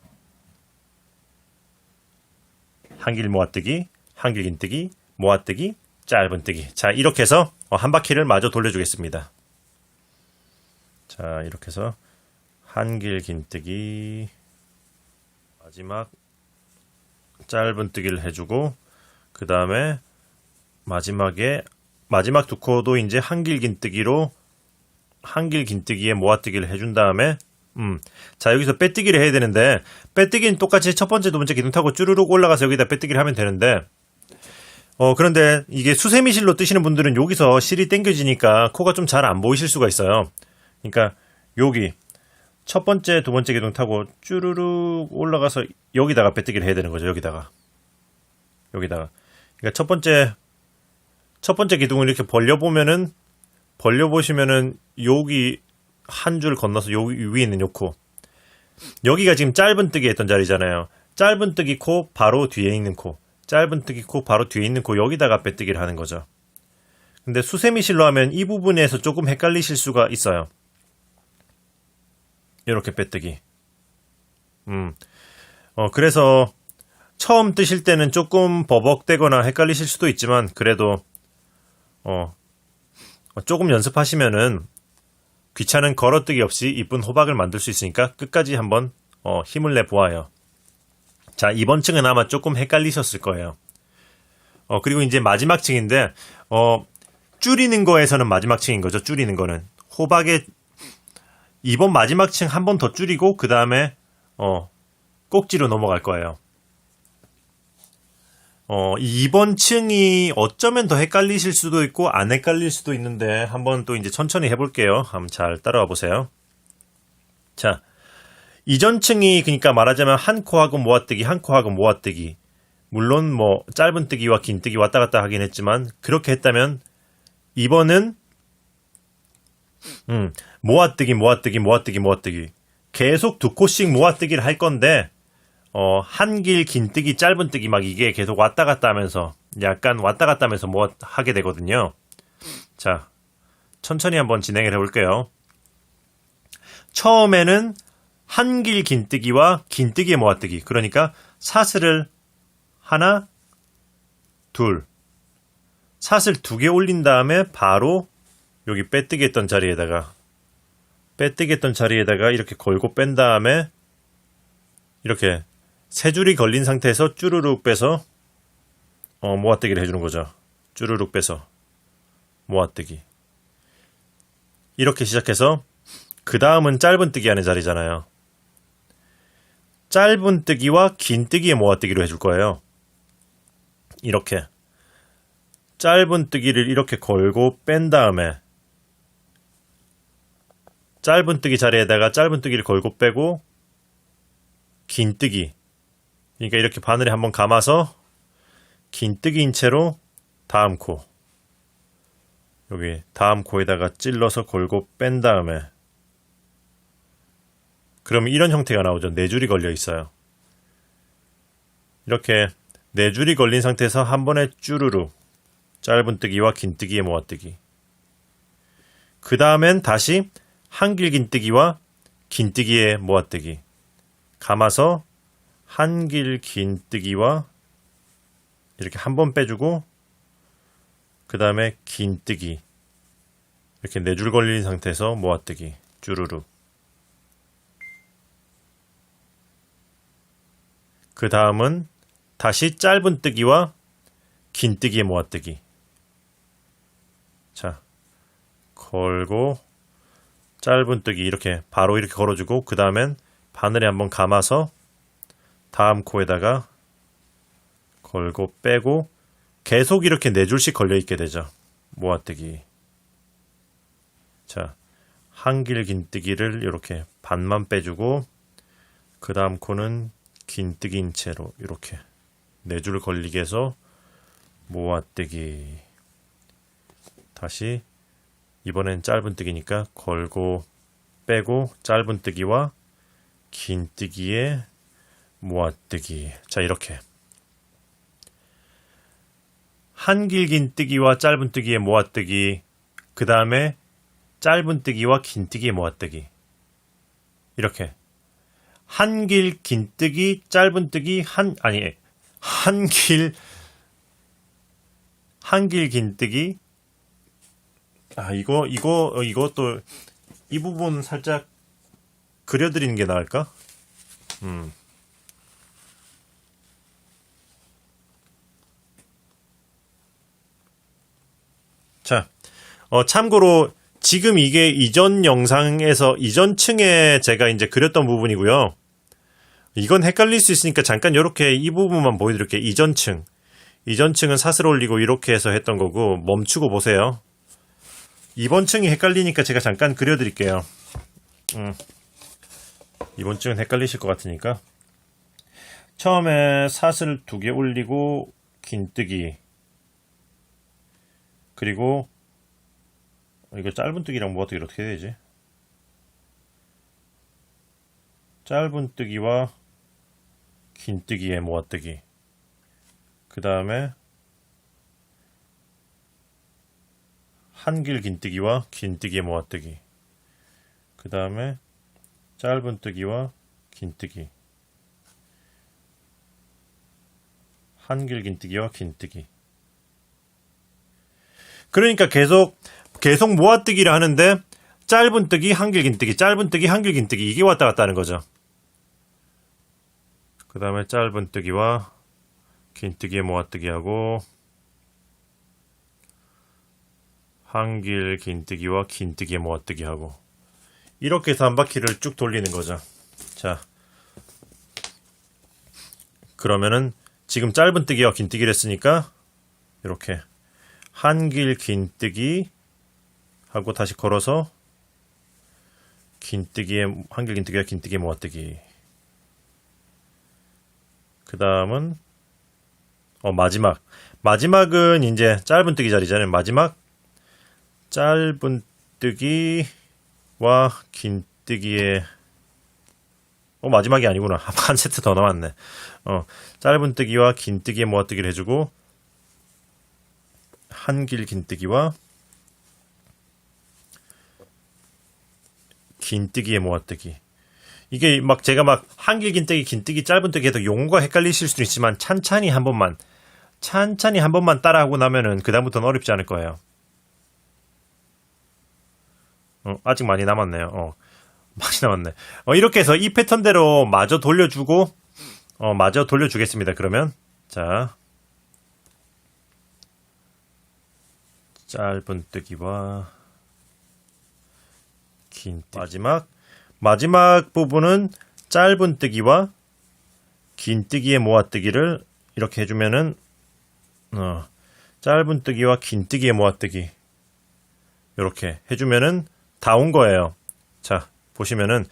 한길 모아뜨기, 한길 긴뜨기, 모아뜨기, 짧은 뜨기. 자, 이렇게 해서 한 바퀴를 마저 돌려주겠습니다. 자, 이렇게 해서 한길 긴뜨기, 마지막 짧은 뜨기를 해주고, 그 다음에 마지막 2코도 이제 한길 긴뜨기로 한길 긴뜨기에 모아뜨기를 해준 다음에, 자, 여기서 빼뜨기를 해야 되는데, 빼뜨기는 똑같이 첫 번째, 두 번째 기둥 타고 쭈루룩 올라가서 여기다 빼뜨기를 하면 되는데, 그런데 이게 수세미 실로 뜨시는 분들은 여기서 실이 당겨지니까 코가 좀 잘 안 보이실 수가 있어요. 그러니까 여기 첫 번째, 두 번째 기둥 타고 쭈루룩 올라가서 여기다가 빼뜨기를 해야 되는 거죠. 여기다가. 그러니까 첫 번째 기둥을 이렇게 벌려보시면은 여기 한 줄 건너서 여기 위에 있는 요 코. 여기가 지금 짧은 뜨기 했던 자리잖아요. 짧은 뜨기 코 바로 뒤에 있는 코. 짧은 뜨기 코 바로 뒤에 있는 코, 여기다가 빼뜨기를 하는 거죠. 근데 수세미 실로 하면 이 부분에서 조금 헷갈리실 수가 있어요. 이렇게 빼뜨기. 그래서 처음 뜨실 때는 조금 버벅대거나 헷갈리실 수도 있지만, 그래도 조금 연습하시면은 귀찮은 걸어뜨기 없이 이쁜 호박을 만들 수 있으니까 끝까지 한번 힘을 내 보아요. 자, 이번 층은 아마 조금 헷갈리셨을 거예요. 그리고 이제 마지막 층인데, 줄이는 거에서는 마지막 층인 거죠. 줄이는 거는 호박의 이번 마지막 층 한 번 더 줄이고, 그 다음에 꼭지로 넘어갈 거예요. 이번 층이 어쩌면 더 헷갈리실 수도 있고 안 헷갈릴 수도 있는데, 한번 또 이제 천천히 해볼게요. 한번 잘 따라와 보세요. 자, 이전층이 그러니까 말하자면 한 코하고 모아뜨기, 한 코하고 모아뜨기. 물론 뭐 짧은뜨기와 긴뜨기 왔다 갔다 하긴 했지만 그렇게 했다면 이번은 모아뜨기, 모아뜨기, 모아뜨기, 모아뜨기. 계속 두 코씩 모아뜨기를 할 건데 한길, 긴뜨기, 짧은뜨기 막 이게 계속 왔다 갔다 하면서 약간 왔다 갔다 하면서 뭐 하게 되거든요. 자, 천천히 한번 진행을 해볼게요. 처음에는 한길 긴뜨기와 긴뜨기의 모아뜨기. 그러니까 사슬을 하나, 둘. 사슬 2개 올린 다음에 바로 여기 빼뜨기 했던 자리에다가 이렇게 걸고 뺀 다음에 이렇게 세 줄이 걸린 상태에서 쭈루룩 빼서 모아뜨기를 해주는 거죠. 쭈루룩 빼서 모아뜨기. 이렇게 시작해서 그 다음은 짧은뜨기 하는 자리잖아요. 짧은뜨기와 긴뜨기의 모아뜨기로 해줄 거예요. 이렇게 짧은뜨기를 이렇게 걸고 뺀 다음에 짧은뜨기 자리에다가 짧은뜨기를 걸고 빼고 긴뜨기, 그러니까 이렇게 바늘에 한번 감아서 긴뜨기인 채로 다음 코, 여기 다음 코에다가 찔러서 걸고 뺀 다음에, 그러면 이런 형태가 나오죠. 4줄이 걸려 있어요. 이렇게 4줄이 걸린 상태에서 한 번에 쭈루루 짧은뜨기와 긴뜨기의 모아뜨기. 그 다음엔 다시 한길 긴뜨기와 긴뜨기의 모아뜨기. 감아서 한길 긴뜨기와 이렇게 한 번 빼주고 그 다음에 긴뜨기, 이렇게 4줄 걸린 상태에서 모아뜨기 쭈루루. 그 다음은 다시 짧은뜨기와 긴뜨기의 모아뜨기. 자, 걸고 짧은뜨기 이렇게 바로 이렇게 걸어주고 그 다음엔 바늘에 한번 감아서 다음 코에다가 걸고 빼고 계속 이렇게 4줄씩 걸려있게 되죠. 모아뜨기. 자, 한길 긴뜨기를 이렇게 반만 빼주고 그 다음 코는 긴뜨기인 채로 이렇게 4줄 걸리게 해서 모아뜨기. 다시 이번엔 짧은뜨기니까 걸고 빼고 짧은뜨기와 긴뜨기의 모아뜨기. 자, 이렇게 한길 긴뜨기와 짧은뜨기의 모아뜨기, 그 다음에 짧은뜨기와 긴뜨기의 모아뜨기. 이렇게 한길 긴뜨기 짧은뜨기 한길 긴뜨기. 이것도 이 부분 살짝 그려드리는 게 나을까? 자, 참고로 지금 이게 이전 영상에서 이전 층에 제가 이제 그렸던 부분이고요. 이건 헷갈릴 수 있으니까 잠깐 이렇게 이 부분만 보여드릴게요. 이전 층은 사슬 올리고 이렇게 해서 했던 거고, 멈추고 보세요. 이번 층이 헷갈리니까 제가 잠깐 그려드릴게요. 이번 층은 헷갈리실 것 같으니까. 처음에 사슬 2개 올리고 긴뜨기, 그리고 이거 짧은뜨기랑 모아뜨기를 어떻게 해야 되지? 짧은뜨기와 긴뜨기의 모아뜨기. 그 다음에 한길 긴뜨기와 긴뜨기의 모아뜨기. 그 다음에 짧은뜨기와 긴뜨기. 한길 긴뜨기와 긴뜨기. 그러니까 계속 모아뜨기를 하는데 짧은뜨기, 한길 긴뜨기, 짧은뜨기, 한길 긴뜨기, 이게 왔다 갔다 하는 거죠. 그 다음에 짧은뜨기와 긴뜨기의 모아뜨기하고 한길 긴뜨기와 긴뜨기의 모아뜨기하고, 이렇게 해서 한 바퀴를 쭉 돌리는 거죠. 자, 그러면은 지금 짧은뜨기와 긴뜨기를 했으니까 이렇게 한길 긴뜨기 하고 다시 걸어서 긴뜨기에 한길 긴뜨기와 긴뜨기에 모아뜨기. 그 다음은 마지막은 이제 짧은뜨기 자리잖아요. 마지막 짧은뜨기와 긴뜨기에 마지막이 아니구나. 한 세트 더 남았네. 짧은뜨기와 긴뜨기에 모아뜨기를 해주고 한길 긴뜨기와 긴뜨기에 모아뜨기. 이게 막 제가 막 한길 긴뜨기, 긴뜨기, 짧은뜨기 해도 용어가 헷갈리실 수도 있지만 찬찬히 한 번만 따라하고 나면은 그 다음부터는 어렵지 않을 거예요. 아직 많이 남았네요. 많이 남았네. 이렇게 해서 이 패턴대로 마저 돌려주고 마저 돌려주겠습니다. 그러면 자, 짧은뜨기와 긴뜨기. 마지막 부분은 짧은뜨기와 긴뜨기에 모아뜨기를 이렇게 해주면은 짧은뜨기와 긴뜨기에 모아뜨기 이렇게 해주면은 다 온 거예요. 자, 보시면은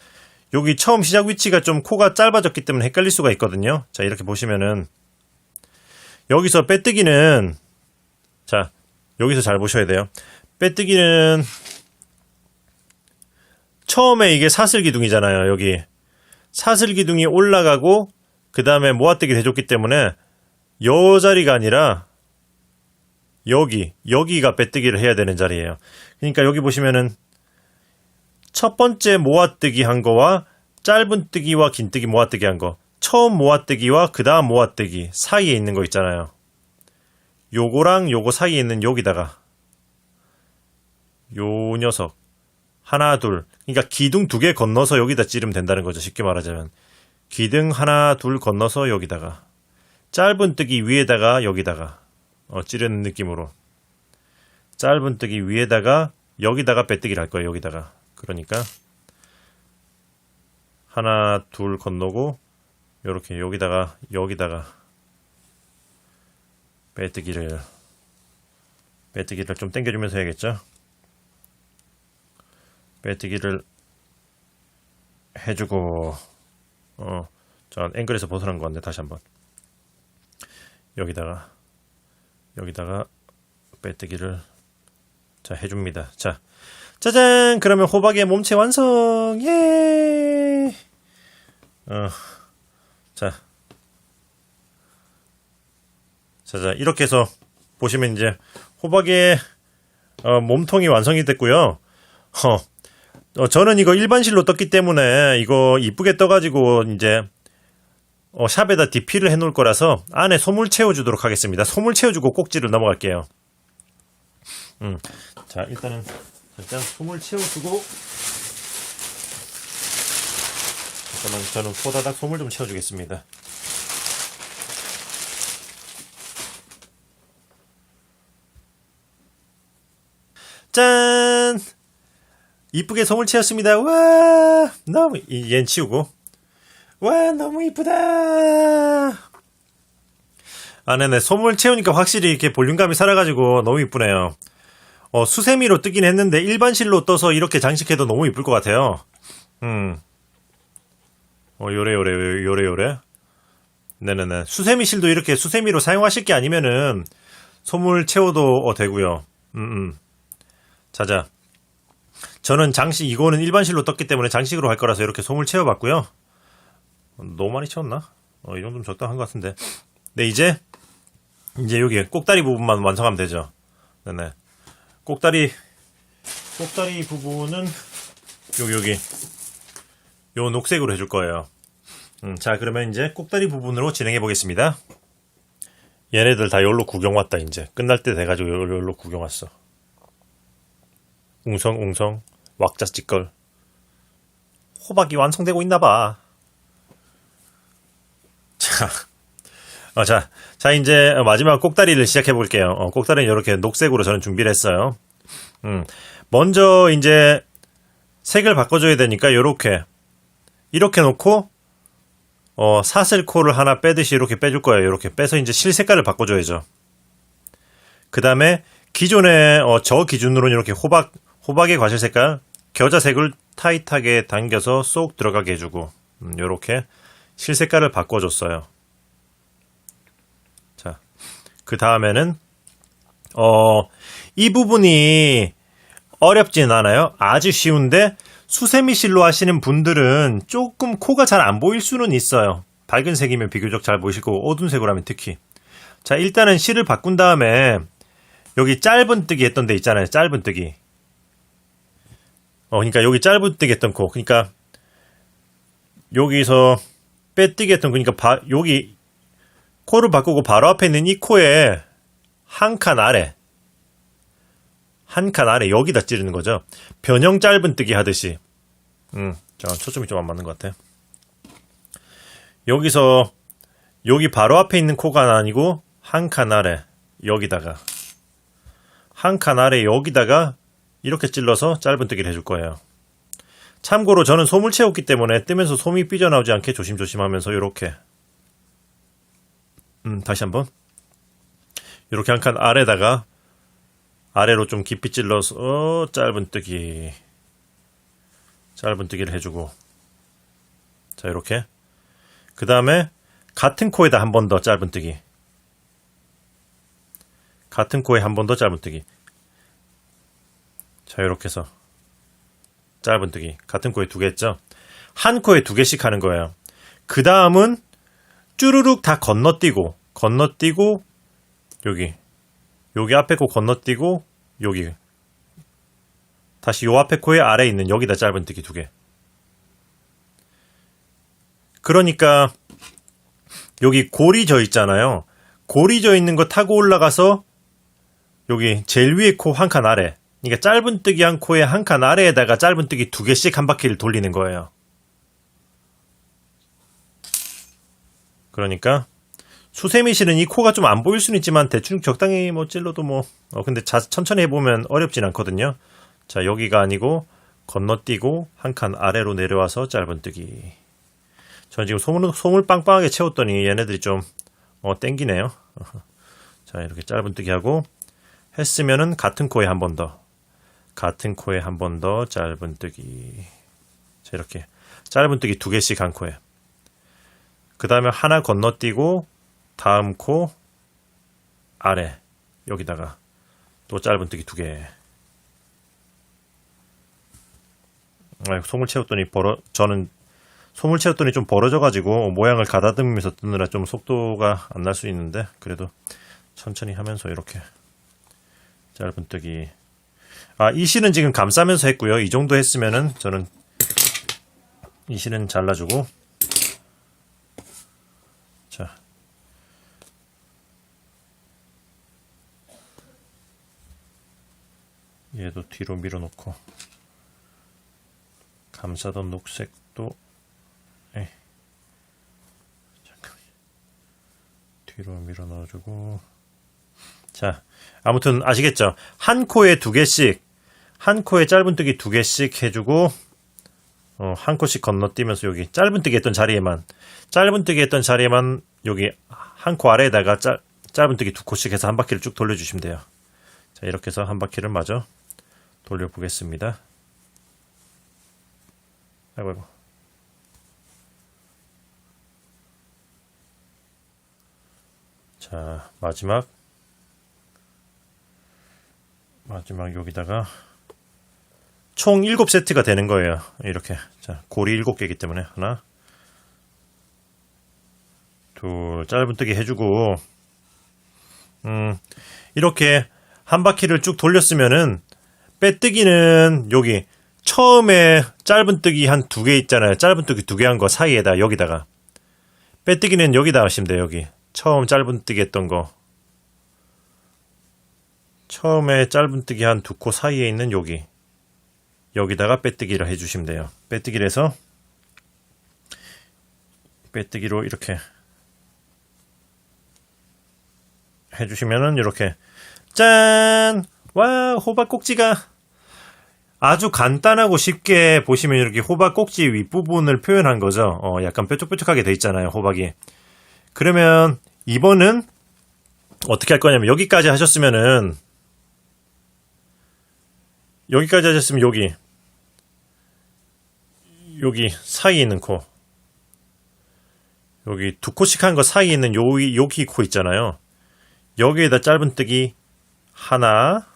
여기 처음 시작 위치가 좀 코가 짧아졌기 때문에 헷갈릴 수가 있거든요. 자, 이렇게 보시면은 여기서 빼뜨기는 자, 여기서 잘 보셔야 돼요. 빼뜨기는 처음에 이게 사슬기둥이잖아요. 여기 사슬기둥이 올라가고 그 다음에 모아뜨기를 해줬기 때문에 요 자리가 아니라 여기가 빼뜨기를 해야 되는 자리예요. 그러니까 여기 보시면은 첫 번째 모아뜨기 한 거와 짧은뜨기와 긴뜨기 모아뜨기 한 거, 처음 모아뜨기와 그 다음 모아뜨기 사이에 있는 거 있잖아요. 요거랑 요거 사이에 있는 여기다가 요 녀석 하나 둘, 그러니까 기둥 2개 건너서 여기다 찌르면 된다는 거죠. 쉽게 말하자면 기둥 하나 둘 건너서 여기다가 짧은뜨기 위에다가 여기다가 찌르는 느낌으로 짧은뜨기 위에다가 여기다가 빼뜨기를 할 거예요. 여기다가. 그러니까 하나 둘 건너고 요렇게 여기다가 빼뜨기를 좀 당겨주면서 해야겠죠. 빼뜨기를 해주고 자, 앵글에서 벗어난 것 같네. 다시 한번 여기다가 빼뜨기를 자 해줍니다. 자, 짜잔! 그러면 호박의 몸체 완성! 예! 자, 이렇게 해서 보시면 이제 호박의 몸통이 완성이 됐고요. 저는 이거 일반실로 떴기 때문에 이거 이쁘게 떠가지고 이제 샵에다 DP를 해놓을 거라서 안에 솜을 채워주도록 하겠습니다. 솜을 채워주고 꼭지를 넘어갈게요. 자, 일단은 잠깐 솜을 채워주고 잠깐만 저는 호다닥 솜을 좀 채워주겠습니다. 짠! 이쁘게 솜을 채웠습니다. 와, 너무 얘는 치우고 와, 너무 이쁘다. 네네, 솜을 채우니까 확실히 이렇게 볼륨감이 살아가지고 너무 이쁘네요. 수세미로 뜨긴 했는데 일반 실로 떠서 이렇게 장식해도 너무 이쁠 것 같아요. 요래. 네네네. 수세미 실도 이렇게 수세미로 사용하실 게 아니면은 솜을 채워도 되고요. 자자. 저는 이거는 일반실로 떴기 때문에 장식으로 할 거라서 이렇게 솜을 채워봤고요. 너무 많이 채웠나? 이 정도면 적당한 것 같은데. 네, 이제 여기 꼭다리 부분만 완성하면 되죠. 네네. 꼭다리 부분은 여기 요 녹색으로 해줄 거예요. 자, 그러면 이제 꼭다리 부분으로 진행해 보겠습니다. 얘네들 다 여기로 구경 왔다. 이제 끝날 때 돼가지고 여기로 구경 왔어. 웅성웅성 왁자지껄 호박이 완성되고 있나봐. 자, 이제 마지막 꼭다리를 시작해 볼게요. 꼭다리는 이렇게 녹색으로 저는 준비를 했어요. 먼저 이제 색을 바꿔줘야 되니까 이렇게 놓고 사슬코를 하나 빼듯이 이렇게 빼줄 거예요. 이렇게 빼서 이제 실 색깔을 바꿔줘야죠. 그 다음에 기존에 저 기준으로는 이렇게 호박의 과실 색깔 겨자색을 타이트하게 당겨서 쏙 들어가게 해주고 요렇게 실색깔을 바꿔줬어요. 자, 그 다음에는 이 부분이 어렵진 않아요. 아주 쉬운데 수세미실로 하시는 분들은 조금 코가 잘 안 보일 수는 있어요. 밝은 색이면 비교적 잘 보이시고 어두운 색으로 하면 특히. 자, 일단은 실을 바꾼 다음에 여기 짧은뜨기 했던 데 있잖아요. 짧은뜨기. 그러니까 여기 짧은뜨기 했던 코. 그러니까 여기서 빼뜨기 했던 거. 그러니까 여기 코를 바꾸고 바로 앞에 있는 이 코에 한 칸 아래 여기다 찌르는 거죠. 변형 짧은뜨기 하듯이. 자, 초점이 좀 안 맞는 것 같아. 여기서 여기 바로 앞에 있는 코가 아니고 한 칸 아래 여기다가 이렇게 찔러서 짧은뜨기를 해줄 거예요. 참고로 저는 솜을 채웠기 때문에 뜨면서 솜이 삐져나오지 않게 조심조심 하면서 이렇게 다시 한번 이렇게 한 칸 아래다가 아래로 좀 깊이 찔러서 짧은뜨기를 해주고, 자, 이렇게. 그 다음에 같은 코에다 한 번 더 짧은뜨기. 같은 코에 한 번 더 짧은뜨기. 자, 이렇게 해서 짧은뜨기. 같은 코에 2개 했죠? 한 코에 2개씩 하는 거예요. 그 다음은 쭈루룩 다 건너뛰고 여기 앞에 코 건너뛰고 여기 다시 요 앞에 코의 아래에 있는 여기다 짧은뜨기 2개. 그러니까 여기 골이 져 있잖아요. 골이 져 있는 거 타고 올라가서 여기 제일 위에 코 한 칸 아래, 그러니까 짧은뜨기 한 코의 한 칸 아래에다가 짧은뜨기 2개씩 한 바퀴를 돌리는 거예요. 그러니까 수세미실은 이 코가 좀 안 보일 수는 있지만 대충 적당히 뭐 찔러도 근데 천천히 해보면 어렵진 않거든요. 자, 여기가 아니고 건너뛰고 한 칸 아래로 내려와서 짧은뜨기. 저는 지금 솜을 빵빵하게 채웠더니 얘네들이 좀 땡기네요. 자, 이렇게 짧은뜨기 하고 했으면은 같은 코에 한 번 더 짧은뜨기. 자, 이렇게 짧은뜨기 2개씩 한 코에. 그 다음에 하나 건너뛰고 다음 코 아래 여기다가 또 짧은뜨기 2개. 솜을 채웠더니 저는 솜을 채웠더니 좀 벌어져가지고 모양을 가다듬으면서 뜨느라 좀 속도가 안 날 수 있는데, 그래도 천천히 하면서 이렇게 짧은뜨기. 이 실은 지금 감싸면서 했고요. 이 정도 했으면은 저는 이 실은 잘라주고, 자, 얘도 뒤로 밀어놓고 감싸던 녹색도 잠깐 뒤로 밀어 넣어주고. 자, 아무튼 아시겠죠? 한 코에 2개씩, 한 코에 짧은뜨기 2개씩 해주고 한 코씩 건너뛰면서 여기 짧은뜨기 했던 자리에만 여기 한 코 아래에다가 짧은뜨기 2코씩 해서 한 바퀴를 쭉 돌려주시면 돼요. 자, 이렇게 해서 한 바퀴를 마저 돌려보겠습니다. 아이고. 자, 마지막 여기다가 총 7세트가 되는 거예요. 이렇게. 자, 골이 7개이기 때문에 하나, 둘, 짧은뜨기 해주고, 이렇게 한 바퀴를 쭉 돌렸으면은 빼뜨기는 여기 처음에 짧은뜨기 한 2개 있잖아요. 짧은뜨기 2개 한 거 사이에다 여기다가, 빼뜨기는 여기다 하시면 돼요. 여기 처음 짧은뜨기 했던 거, 처음에 짧은뜨기 한 2코 사이에 있는 여기다가 빼뜨기를 해주시면 돼요. 빼뜨기를 해서 빼뜨기로 이렇게 해주시면은 이렇게 짠! 와, 호박 꼭지가 아주 간단하고 쉽게 보시면 이렇게 호박 꼭지 윗부분을 표현한 거죠. 약간 뾰족뾰족하게 돼 있잖아요, 호박이. 그러면 이번은 어떻게 할 거냐면 여기까지 하셨으면 여기 여기 사이에 있는 코, 여기 두 코씩 한 거 사이에 있는 여기 코 있잖아요. 여기에다 짧은뜨기 하나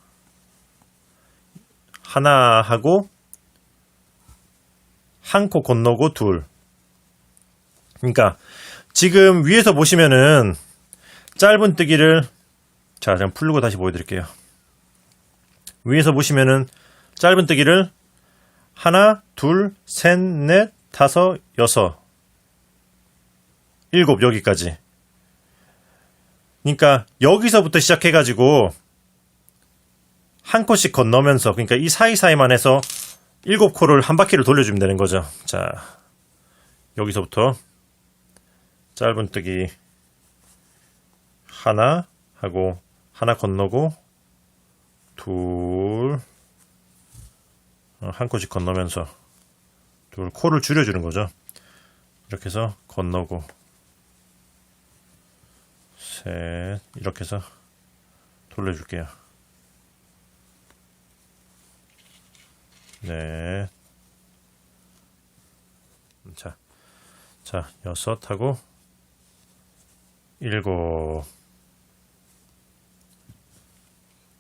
하고 한 코 건너고 둘. 그러니까 지금 위에서 보시면은 짧은뜨기를 자, 그냥 풀고 다시 보여드릴게요. 위에서 보시면은 짧은뜨기를 하나, 둘, 셋, 넷, 다섯, 여섯, 일곱 여기까지. 그러니까 여기서부터 시작해가지고 한 코씩 건너면서, 그러니까 이 사이사이만 해서 7코를 한 바퀴를 돌려주면 되는 거죠. 자, 여기서부터 짧은뜨기 하나 하고 하나 건너고 둘, 한 코씩 건너면서 둘, 코를 줄여주는 거죠. 이렇게 해서 건너고 셋, 이렇게 해서 돌려줄게요. 네. 자, 여섯 하고 일곱.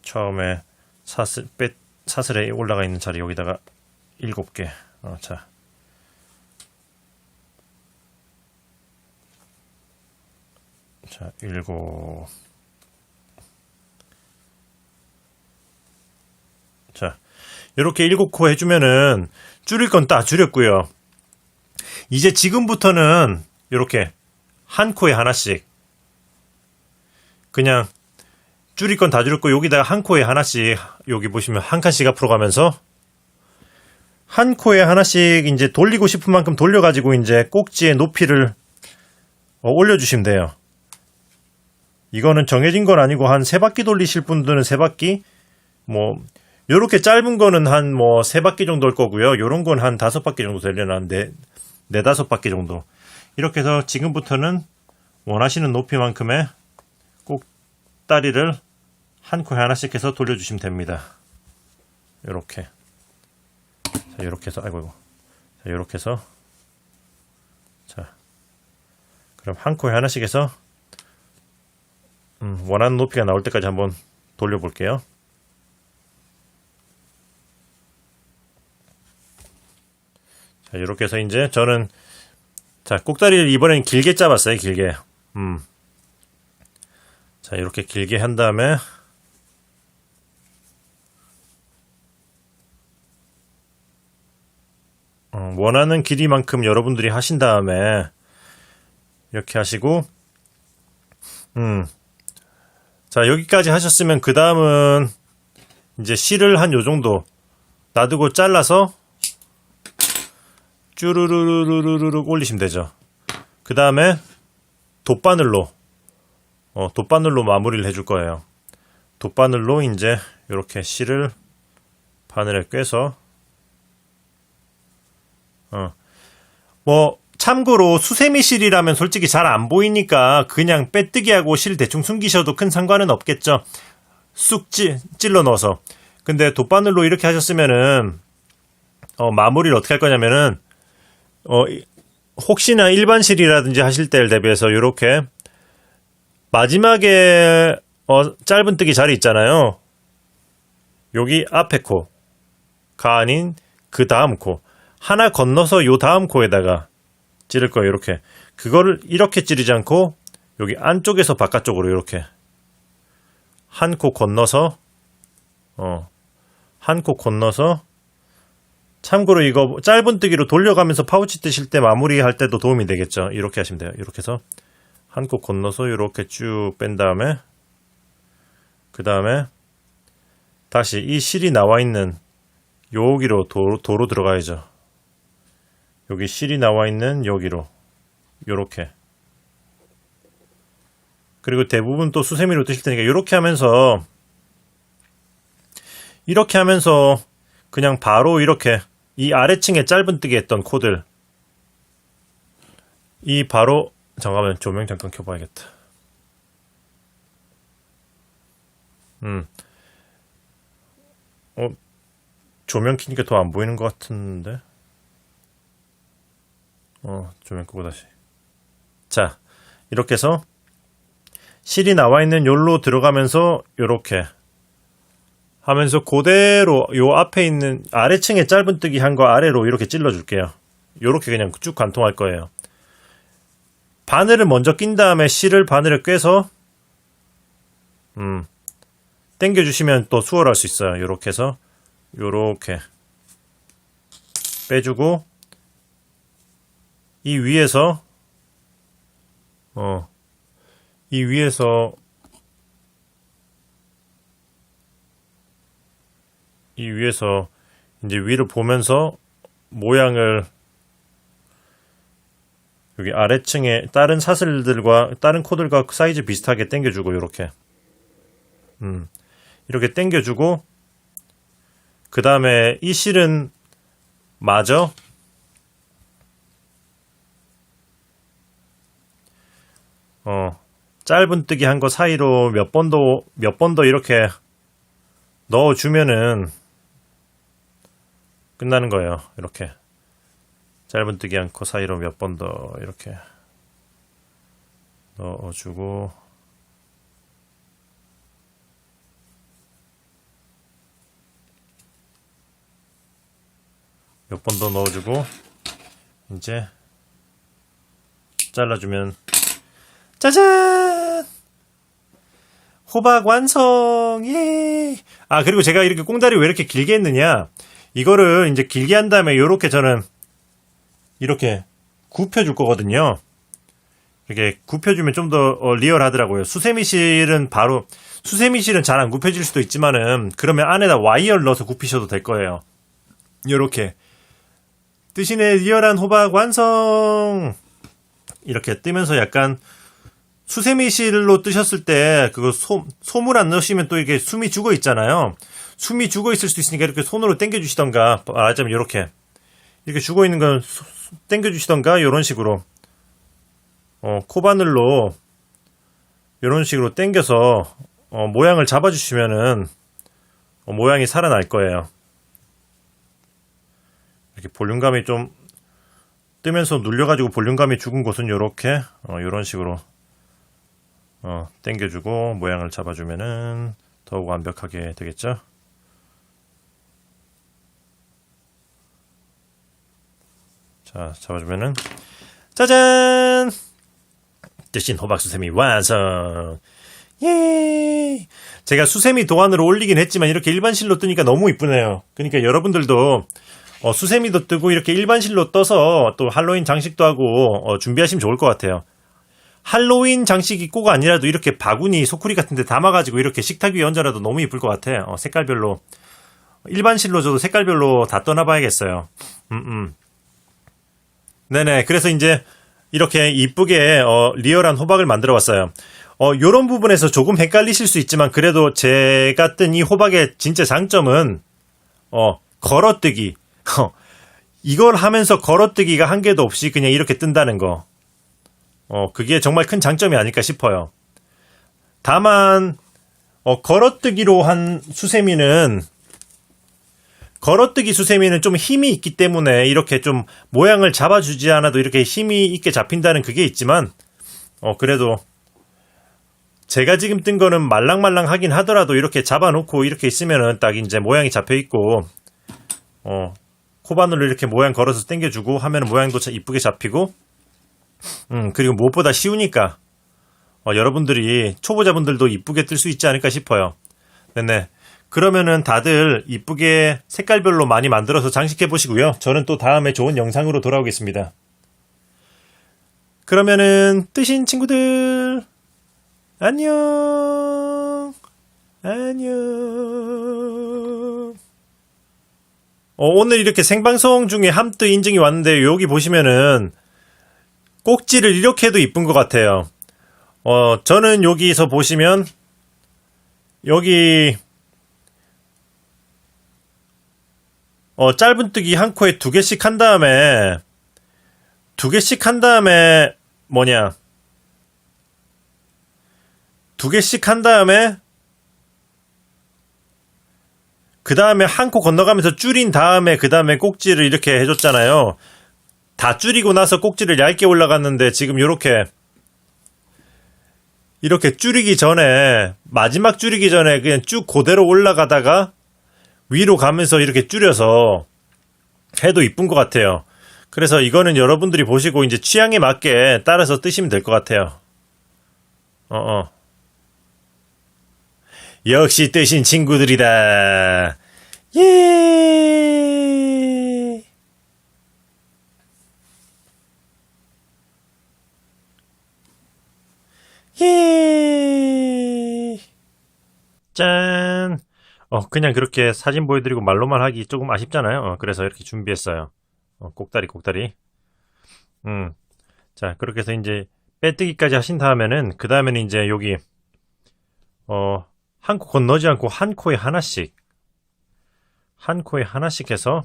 처음에 사슬에 올라가 있는 자리 여기다가 7개. 자. 자, 7. 자, 이렇게 7코 해주면은 줄일 건 다 줄였고요. 이제 지금부터는 이렇게 한 코에 하나씩 그냥 줄일 건 다 줄였고 여기다가 한 코에 하나씩 여기 보시면 한 칸씩 앞으로 가면서 한 코에 하나씩 이제 돌리고 싶은 만큼 돌려가지고 이제 꼭지의 높이를 올려주시면 돼요. 이거는 정해진 건 아니고 한 3바퀴 돌리실 분들은 3바퀴, 뭐 요렇게 짧은 거는 한 뭐 3바퀴 정도 할 거고요. 요런 건 한 5바퀴 정도 되려나 한 4-5바퀴 정도. 이렇게 해서 지금부터는 원하시는 높이만큼의 꼭다리를 한 코에 하나씩 해서 돌려주시면 됩니다. 요렇게. 자, 요렇게 해서, 아이고. 자, 요렇게 해서. 자. 그럼 한 코에 하나씩 해서, 원하는 높이가 나올 때까지 한번 돌려볼게요. 자, 요렇게 해서 이제 저는, 자, 꼭다리를 이번엔 길게 잡았어요, 길게. 자, 이렇게 길게 한 다음에, 원하는 길이만큼 여러분들이 하신 다음에 이렇게 하시고 자, 여기까지 하셨으면 그 다음은 이제 실을 한 요 정도 놔두고 잘라서 쭈르르르르르 올리시면 되죠. 그 다음에 돗바늘로 마무리를 해줄 거예요. 돗바늘로 이제 이렇게 실을 바늘에 꿰서 뭐 참고로 수세미 실이라면 솔직히 잘 안 보이니까 그냥 빼뜨기하고 실 대충 숨기셔도 큰 상관은 없겠죠. 쑥 찔러 넣어서. 근데 돗바늘로 이렇게 하셨으면은 마무리를 어떻게 할 거냐면은 혹시나 일반 실이라든지 하실 때를 대비해서 이렇게 마지막에 짧은뜨기 자리 있잖아요. 여기 앞에 코가 아닌 그 다음 코 하나 건너서 요 다음 코에다가 찌를 거예요. 이렇게 그거를 이렇게 찌르지 않고 여기 안쪽에서 바깥쪽으로 이렇게 한 코 건너서 한 코 건너서 참고로 이거 짧은뜨기로 돌려가면서 파우치 뜨실 때 마무리할 때도 도움이 되겠죠. 이렇게 하시면 돼요. 이렇게 해서 한 코 건너서 이렇게 쭉 뺀 다음에 그 다음에 다시 이 실이 나와 있는 여기로 도로 들어가야죠. 여기 실이 나와 있는 여기로 요렇게. 그리고 대부분 또 수세미로 뜨실 테니까 이렇게 하면서 그냥 바로 이렇게 이 아래층에 짧은뜨기 했던 코들 이 바로 잠깐만 조명 잠깐 켜봐야겠다. 조명 켜니까 더 안 보이는 것 같은데. 조명 끄고 다시. 자, 이렇게 해서 실이 나와 있는 요로 들어가면서 요렇게 하면서 그대로 요 앞에 있는 아래층에 짧은뜨기 한 거 아래로 이렇게 찔러 줄게요. 요렇게 그냥 쭉 관통할 거예요. 바늘을 먼저 낀 다음에 실을 바늘을 꿰서 당겨 주시면 또 수월할 수 있어요. 요렇게 해서 요렇게 빼주고 이 위에서 이제 위를 보면서 모양을 여기 아래층에 다른 사슬들과 다른 코들과 사이즈 비슷하게 당겨주고 요렇게 이렇게 당겨주고 그 다음에 이 실은 마저 짧은뜨기 한 거 사이로 몇 번 더 이렇게 넣어주면은 끝나는 거예요. 이렇게 짧은뜨기 한 거 사이로 몇 번 더 이렇게 넣어주고 몇 번 더 넣어주고 이제 잘라주면 짜잔! 호박 완성! 예! 아, 그리고 제가 이렇게 꽁다리 왜 이렇게 길게 했느냐? 이거를 이제 길게 한 다음에 요렇게 저는 이렇게 굽혀줄 거거든요. 이렇게 굽혀주면 좀 더 리얼하더라고요. 수세미실은 잘 안 굽혀질 수도 있지만은 그러면 안에다 와이어를 넣어서 굽히셔도 될 거예요. 요렇게. 뜨신의 리얼한 호박 완성! 이렇게 뜨면서 약간 수세미실로 뜨셨을 때 그거 솜을 안 넣으시면 또 이렇게 숨이 죽어 있잖아요. 숨이 죽어 있을 수도 있으니까 이렇게 손으로 당겨 주시던가 말하자면 이렇게 죽어 있는 건 당겨 주시던가 이런 식으로 코바늘로 이런 식으로 당겨서 모양을 잡아 주시면은 모양이 살아날 거예요. 이렇게 볼륨감이 좀 뜨면서 눌려가지고 볼륨감이 죽은 곳은 요렇게 요런 식으로 당겨주고 모양을 잡아주면은 더욱 완벽하게 되겠죠. 자, 잡아주면은 짜잔! 뜨신 호박 수세미 완성! 예! 제가 수세미 도안으로 올리긴 했지만 이렇게 일반 실로 뜨니까 너무 이쁘네요. 그러니까 여러분들도 수세미도 뜨고 이렇게 일반 실로 떠서 또 할로윈 장식도 하고 준비하시면 좋을 것 같아요. 할로윈 장식이 꼭 아니라도 이렇게 바구니, 소쿠리 같은 데 담아가지고 이렇게 식탁 위에 얹어놔도 너무 이쁠 것 같아요. 색깔별로. 일반 실로 저도 색깔별로 다 떠나봐야겠어요. 네네. 그래서 이제 이렇게 이쁘게 리얼한 호박을 만들어 왔어요. 요런 부분에서 조금 헷갈리실 수 있지만 그래도 제가 뜬 이 호박의 진짜 장점은 걸어뜨기. 이걸 하면서 걸어뜨기가 한 개도 없이 그냥 이렇게 뜬다는 거. 그게 정말 큰 장점이 아닐까 싶어요. 다만 걸어뜨기로 한 수세미는 좀 힘이 있기 때문에 이렇게 좀 모양을 잡아주지 않아도 이렇게 힘이 있게 잡힌다는 그게 있지만 그래도 제가 지금 뜬 거는 말랑말랑 하긴 하더라도 이렇게 잡아놓고 이렇게 있으면은 딱 이제 모양이 잡혀 있고 코바늘로 이렇게 모양 걸어서 당겨주고 하면 모양도 이쁘게 잡히고 그리고 무엇보다 쉬우니까 여러분들이 초보자분들도 이쁘게 뜰 수 있지 않을까 싶어요. 네네. 그러면은 다들 이쁘게 색깔별로 많이 만들어서 장식해 보시고요. 저는 또 다음에 좋은 영상으로 돌아오겠습니다. 그러면은 뜨신 친구들 안녕. 오늘 이렇게 생방송 중에 함뜨 인증이 왔는데 여기 보시면은 꼭지를 이렇게 해도 이쁜 것 같아요. 저는 여기서 보시면 여기 짧은뜨기 한 코에 두 개씩 한 다음에 그 다음에 한 코 건너가면서 줄인 다음에 그 다음에 꼭지를 이렇게 해줬잖아요. 다 줄이고 나서 꼭지를 얇게 올라갔는데 지금 이렇게 줄이기 전에 마지막 줄이기 전에 그냥 쭉 그대로 올라가다가 위로 가면서 이렇게 줄여서 해도 이쁜 것 같아요. 그래서 이거는 여러분들이 보시고 이제 취향에 맞게 따라서 뜨시면 될 것 같아요. 역시 뜨신 친구들이다. 예. 예. 짠. 그냥 그렇게 사진 보여드리고 말로만 하기 조금 아쉽잖아요. 그래서 이렇게 준비했어요. 꼭다리. 자, 그렇게 해서 이제 빼뜨기까지 하신 다음에는, 그 다음에는 이제 여기, 한 코 건너지 않고 한 코에 하나씩 해서,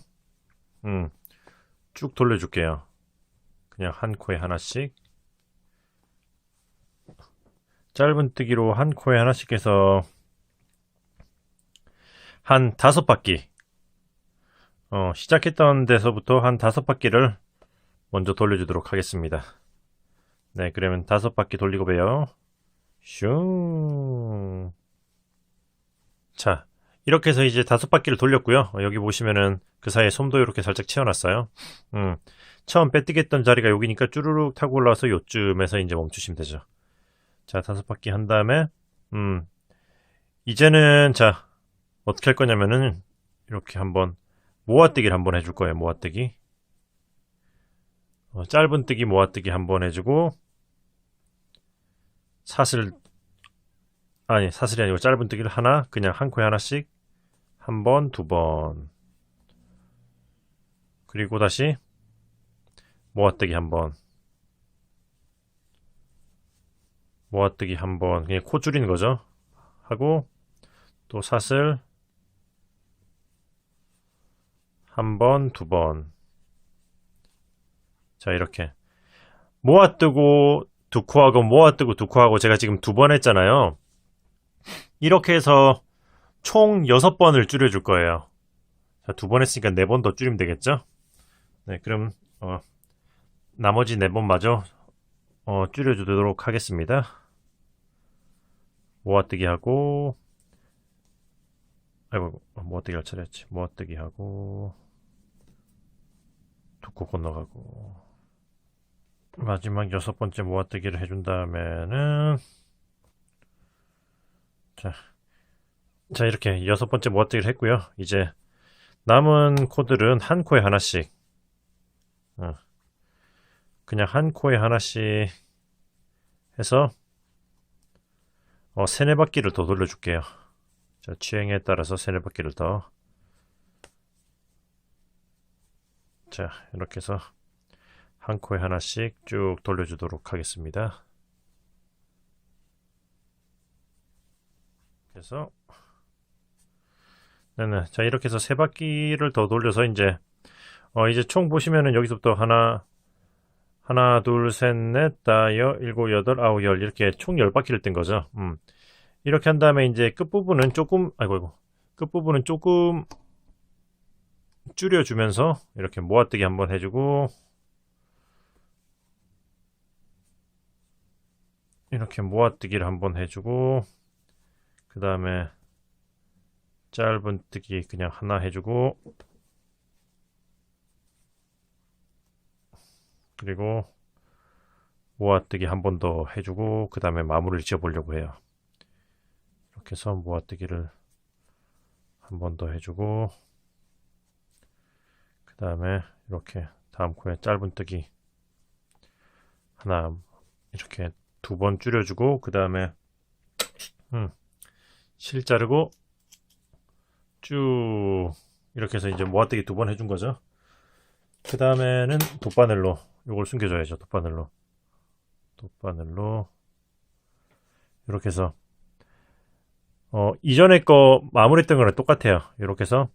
쭉 돌려줄게요. 그냥 한 코에 하나씩. 짧은 뜨기로 한 코에 하나씩 해서, 한 5바퀴. 시작했던 데서부터 한 5바퀴를 먼저 돌려주도록 하겠습니다. 네, 그러면 5바퀴 돌리고 봬요. 슝. 자, 이렇게 해서 이제 5바퀴를 돌렸고요. 여기 보시면은 그 사이에 솜도 이렇게 살짝 채워놨어요. 처음 빼뜨기 했던 자리가 여기니까 쭈루룩 타고 올라와서 요쯤에서 이제 멈추시면 되죠. 자, 5바퀴 한 다음에, 이제는, 자, 어떻게 할 거냐면은, 이렇게 한번, 모아뜨기를 한번 해줄 거예요, 모아뜨기. 짧은 뜨기, 모아뜨기 한번 해주고, 사슬이 아니고 짧은 뜨기를 하나, 그냥 한 코에 하나씩, 한 번, 2번. 그리고 다시, 모아뜨기 한 번. 모아뜨기 한 번. 그냥 코 줄이는 거죠. 하고, 또 사슬, 한 번, 2번. 자, 이렇게. 모아뜨고, 2코하고, 모아뜨고, 2코하고, 제가 지금 2번 했잖아요. 이렇게 해서 총 6번을 줄여줄 거예요. 자, 2번 했으니까 4번 더 줄이면 되겠죠? 네, 그럼, 나머지 4번마저, 줄여주도록 하겠습니다. 모아뜨기 하고, 아이고, 모아뜨기 할 차례였지. 모아뜨기 하고, 2코 건너가고, 마지막 6번째 모아뜨기를 해준 다음에는, 자, 이렇게 6번째 모아뜨기를 했고요. 이제, 남은 코들은 한 코에 하나씩, 그냥 한 코에 하나씩 해서, 3-4바퀴를 더 돌려줄게요. 자, 취향에 따라서 3-4바퀴를 더. 자, 이렇게 해서 한 코에 하나씩 쭉 돌려주도록 하겠습니다. 그래서 네네. 자, 이렇게 해서 3바퀴를 더 돌려서 이제 총 보시면은 여기서부터 하나, 둘, 셋, 넷, 다섯, 일곱, 여덟, 아홉, 열 이렇게 총 10바퀴를 뜬 거죠. 이렇게 한 다음에 이제 끝부분은 조금 끝부분은 조금 줄여주면서 이렇게 모아뜨기 한번 해주고, 이렇게 모아뜨기를 한번 해주고, 그 다음에 짧은 뜨기 그냥 하나 해주고, 그리고 모아뜨기 한 번 더 해주고, 그 다음에 마무리를 지어보려고 해요. 이렇게 해서 모아뜨기를 한 번 더 해주고, 그 다음에 이렇게 다음 코에 짧은 뜨기 하나 이렇게 2번 줄여주고, 그 다음에 실 자르고 쭉 이렇게 해서 이제 모아뜨기 2번 해준 거죠. 그 다음에는 돗바늘로 이걸 숨겨줘야죠. 돗바늘로 이렇게 해서 이전에 거 마무리했던 거랑 똑같아요. 이렇게 해서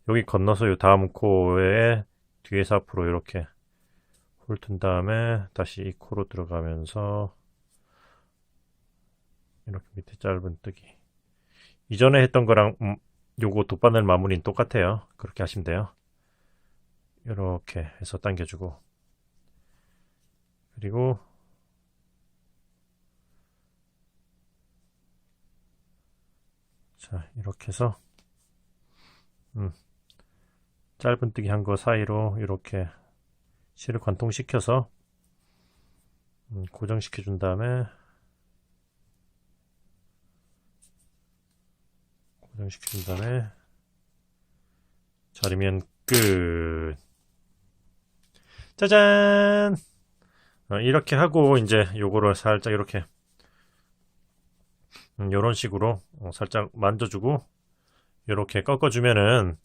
여기 건너서 이 다음 코에 뒤에서 앞으로 이렇게 훑은 다음에 다시 이 코로 들어가면서 이렇게 밑에 짧은 뜨기. 이전에 했던 거랑 요거 돗바늘 마무리는 똑같아요. 그렇게 하시면 돼요. 이렇게 해서 당겨주고, 그리고 자, 이렇게 해서 짧은뜨기 한 거 사이로 이렇게 실을 관통시켜서 고정시켜 준 다음에 자르면 끝. 짜잔. 이렇게 하고 이제 요거를 살짝 이렇게 요런 식으로 살짝 만져주고 이렇게 꺾어주면은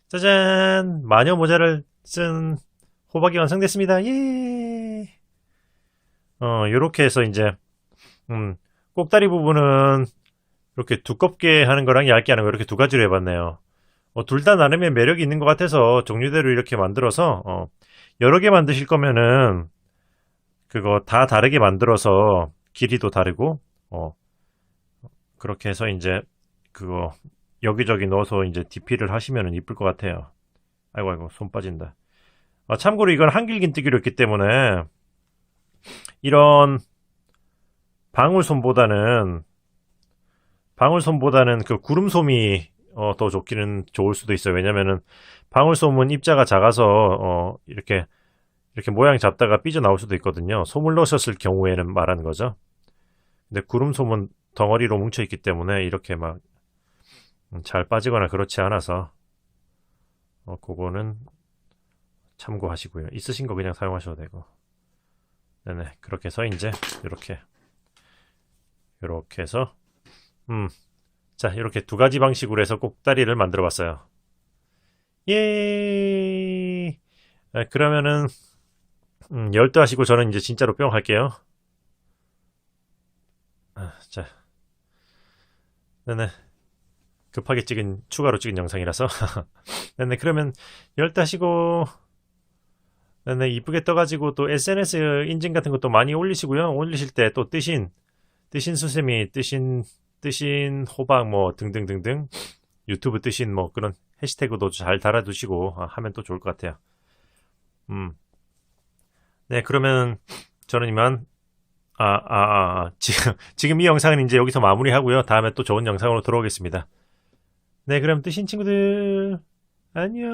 짜잔, 마녀 모자를 쓴 호박이 완성됐습니다. 예. 요렇게 해서 이제 꼭다리 부분은 이렇게 두껍게 하는 거랑 얇게 하는 거 이렇게 두 가지로 해봤네요. 둘 다 나름의 매력이 있는 것 같아서 종류대로 이렇게 만들어서 여러 개 만드실 거면은 그거 다 다르게 만들어서 길이도 다르고 그렇게 해서 이제 그거 여기저기 넣어서 이제 DP를 하시면 이쁠 것 같아요. 아이고 손 빠진다. 참고로 이건 한길긴뜨기로 했기 때문에 이런 방울솜보다는 그 구름솜이 더 좋을 수도 있어요. 왜냐면은 방울솜은 입자가 작아서 이렇게 모양 잡다가 삐져나올 수도 있거든요. 솜을 넣으셨을 경우에는 말하는 거죠. 근데 구름솜은 덩어리로 뭉쳐있기 때문에 이렇게 막 잘 빠지거나 그렇지 않아서 그거는 참고하시고요. 있으신 거 그냥 사용하셔도 되고. 네네. 그렇게 해서 이제 이렇게 해서 자, 이렇게 두 가지 방식으로 해서 꼭다리를 만들어 봤어요. 예. 그러면은 열도하시고 저는 이제 진짜로 뿅 할게요. 자, 네네. 급하게 추가로 찍은 영상이라서. 네네. 그러면 열도하시고 네네. 이쁘게 떠가지고 또 SNS 인증 같은 것도 많이 올리시고요. 올리실 때 또 뜨신 수세미, 뜨신 호박 뭐 등등등등 유튜브 뜨신 뭐 그런 해시태그도 잘 달아두시고 하면 또 좋을 것 같아요. 네, 그러면 저는 이만 지금 이 영상은 이제 여기서 마무리하고요. 다음에 또 좋은 영상으로 돌아오겠습니다. 네, 그럼 뜨신 친구들 안녕.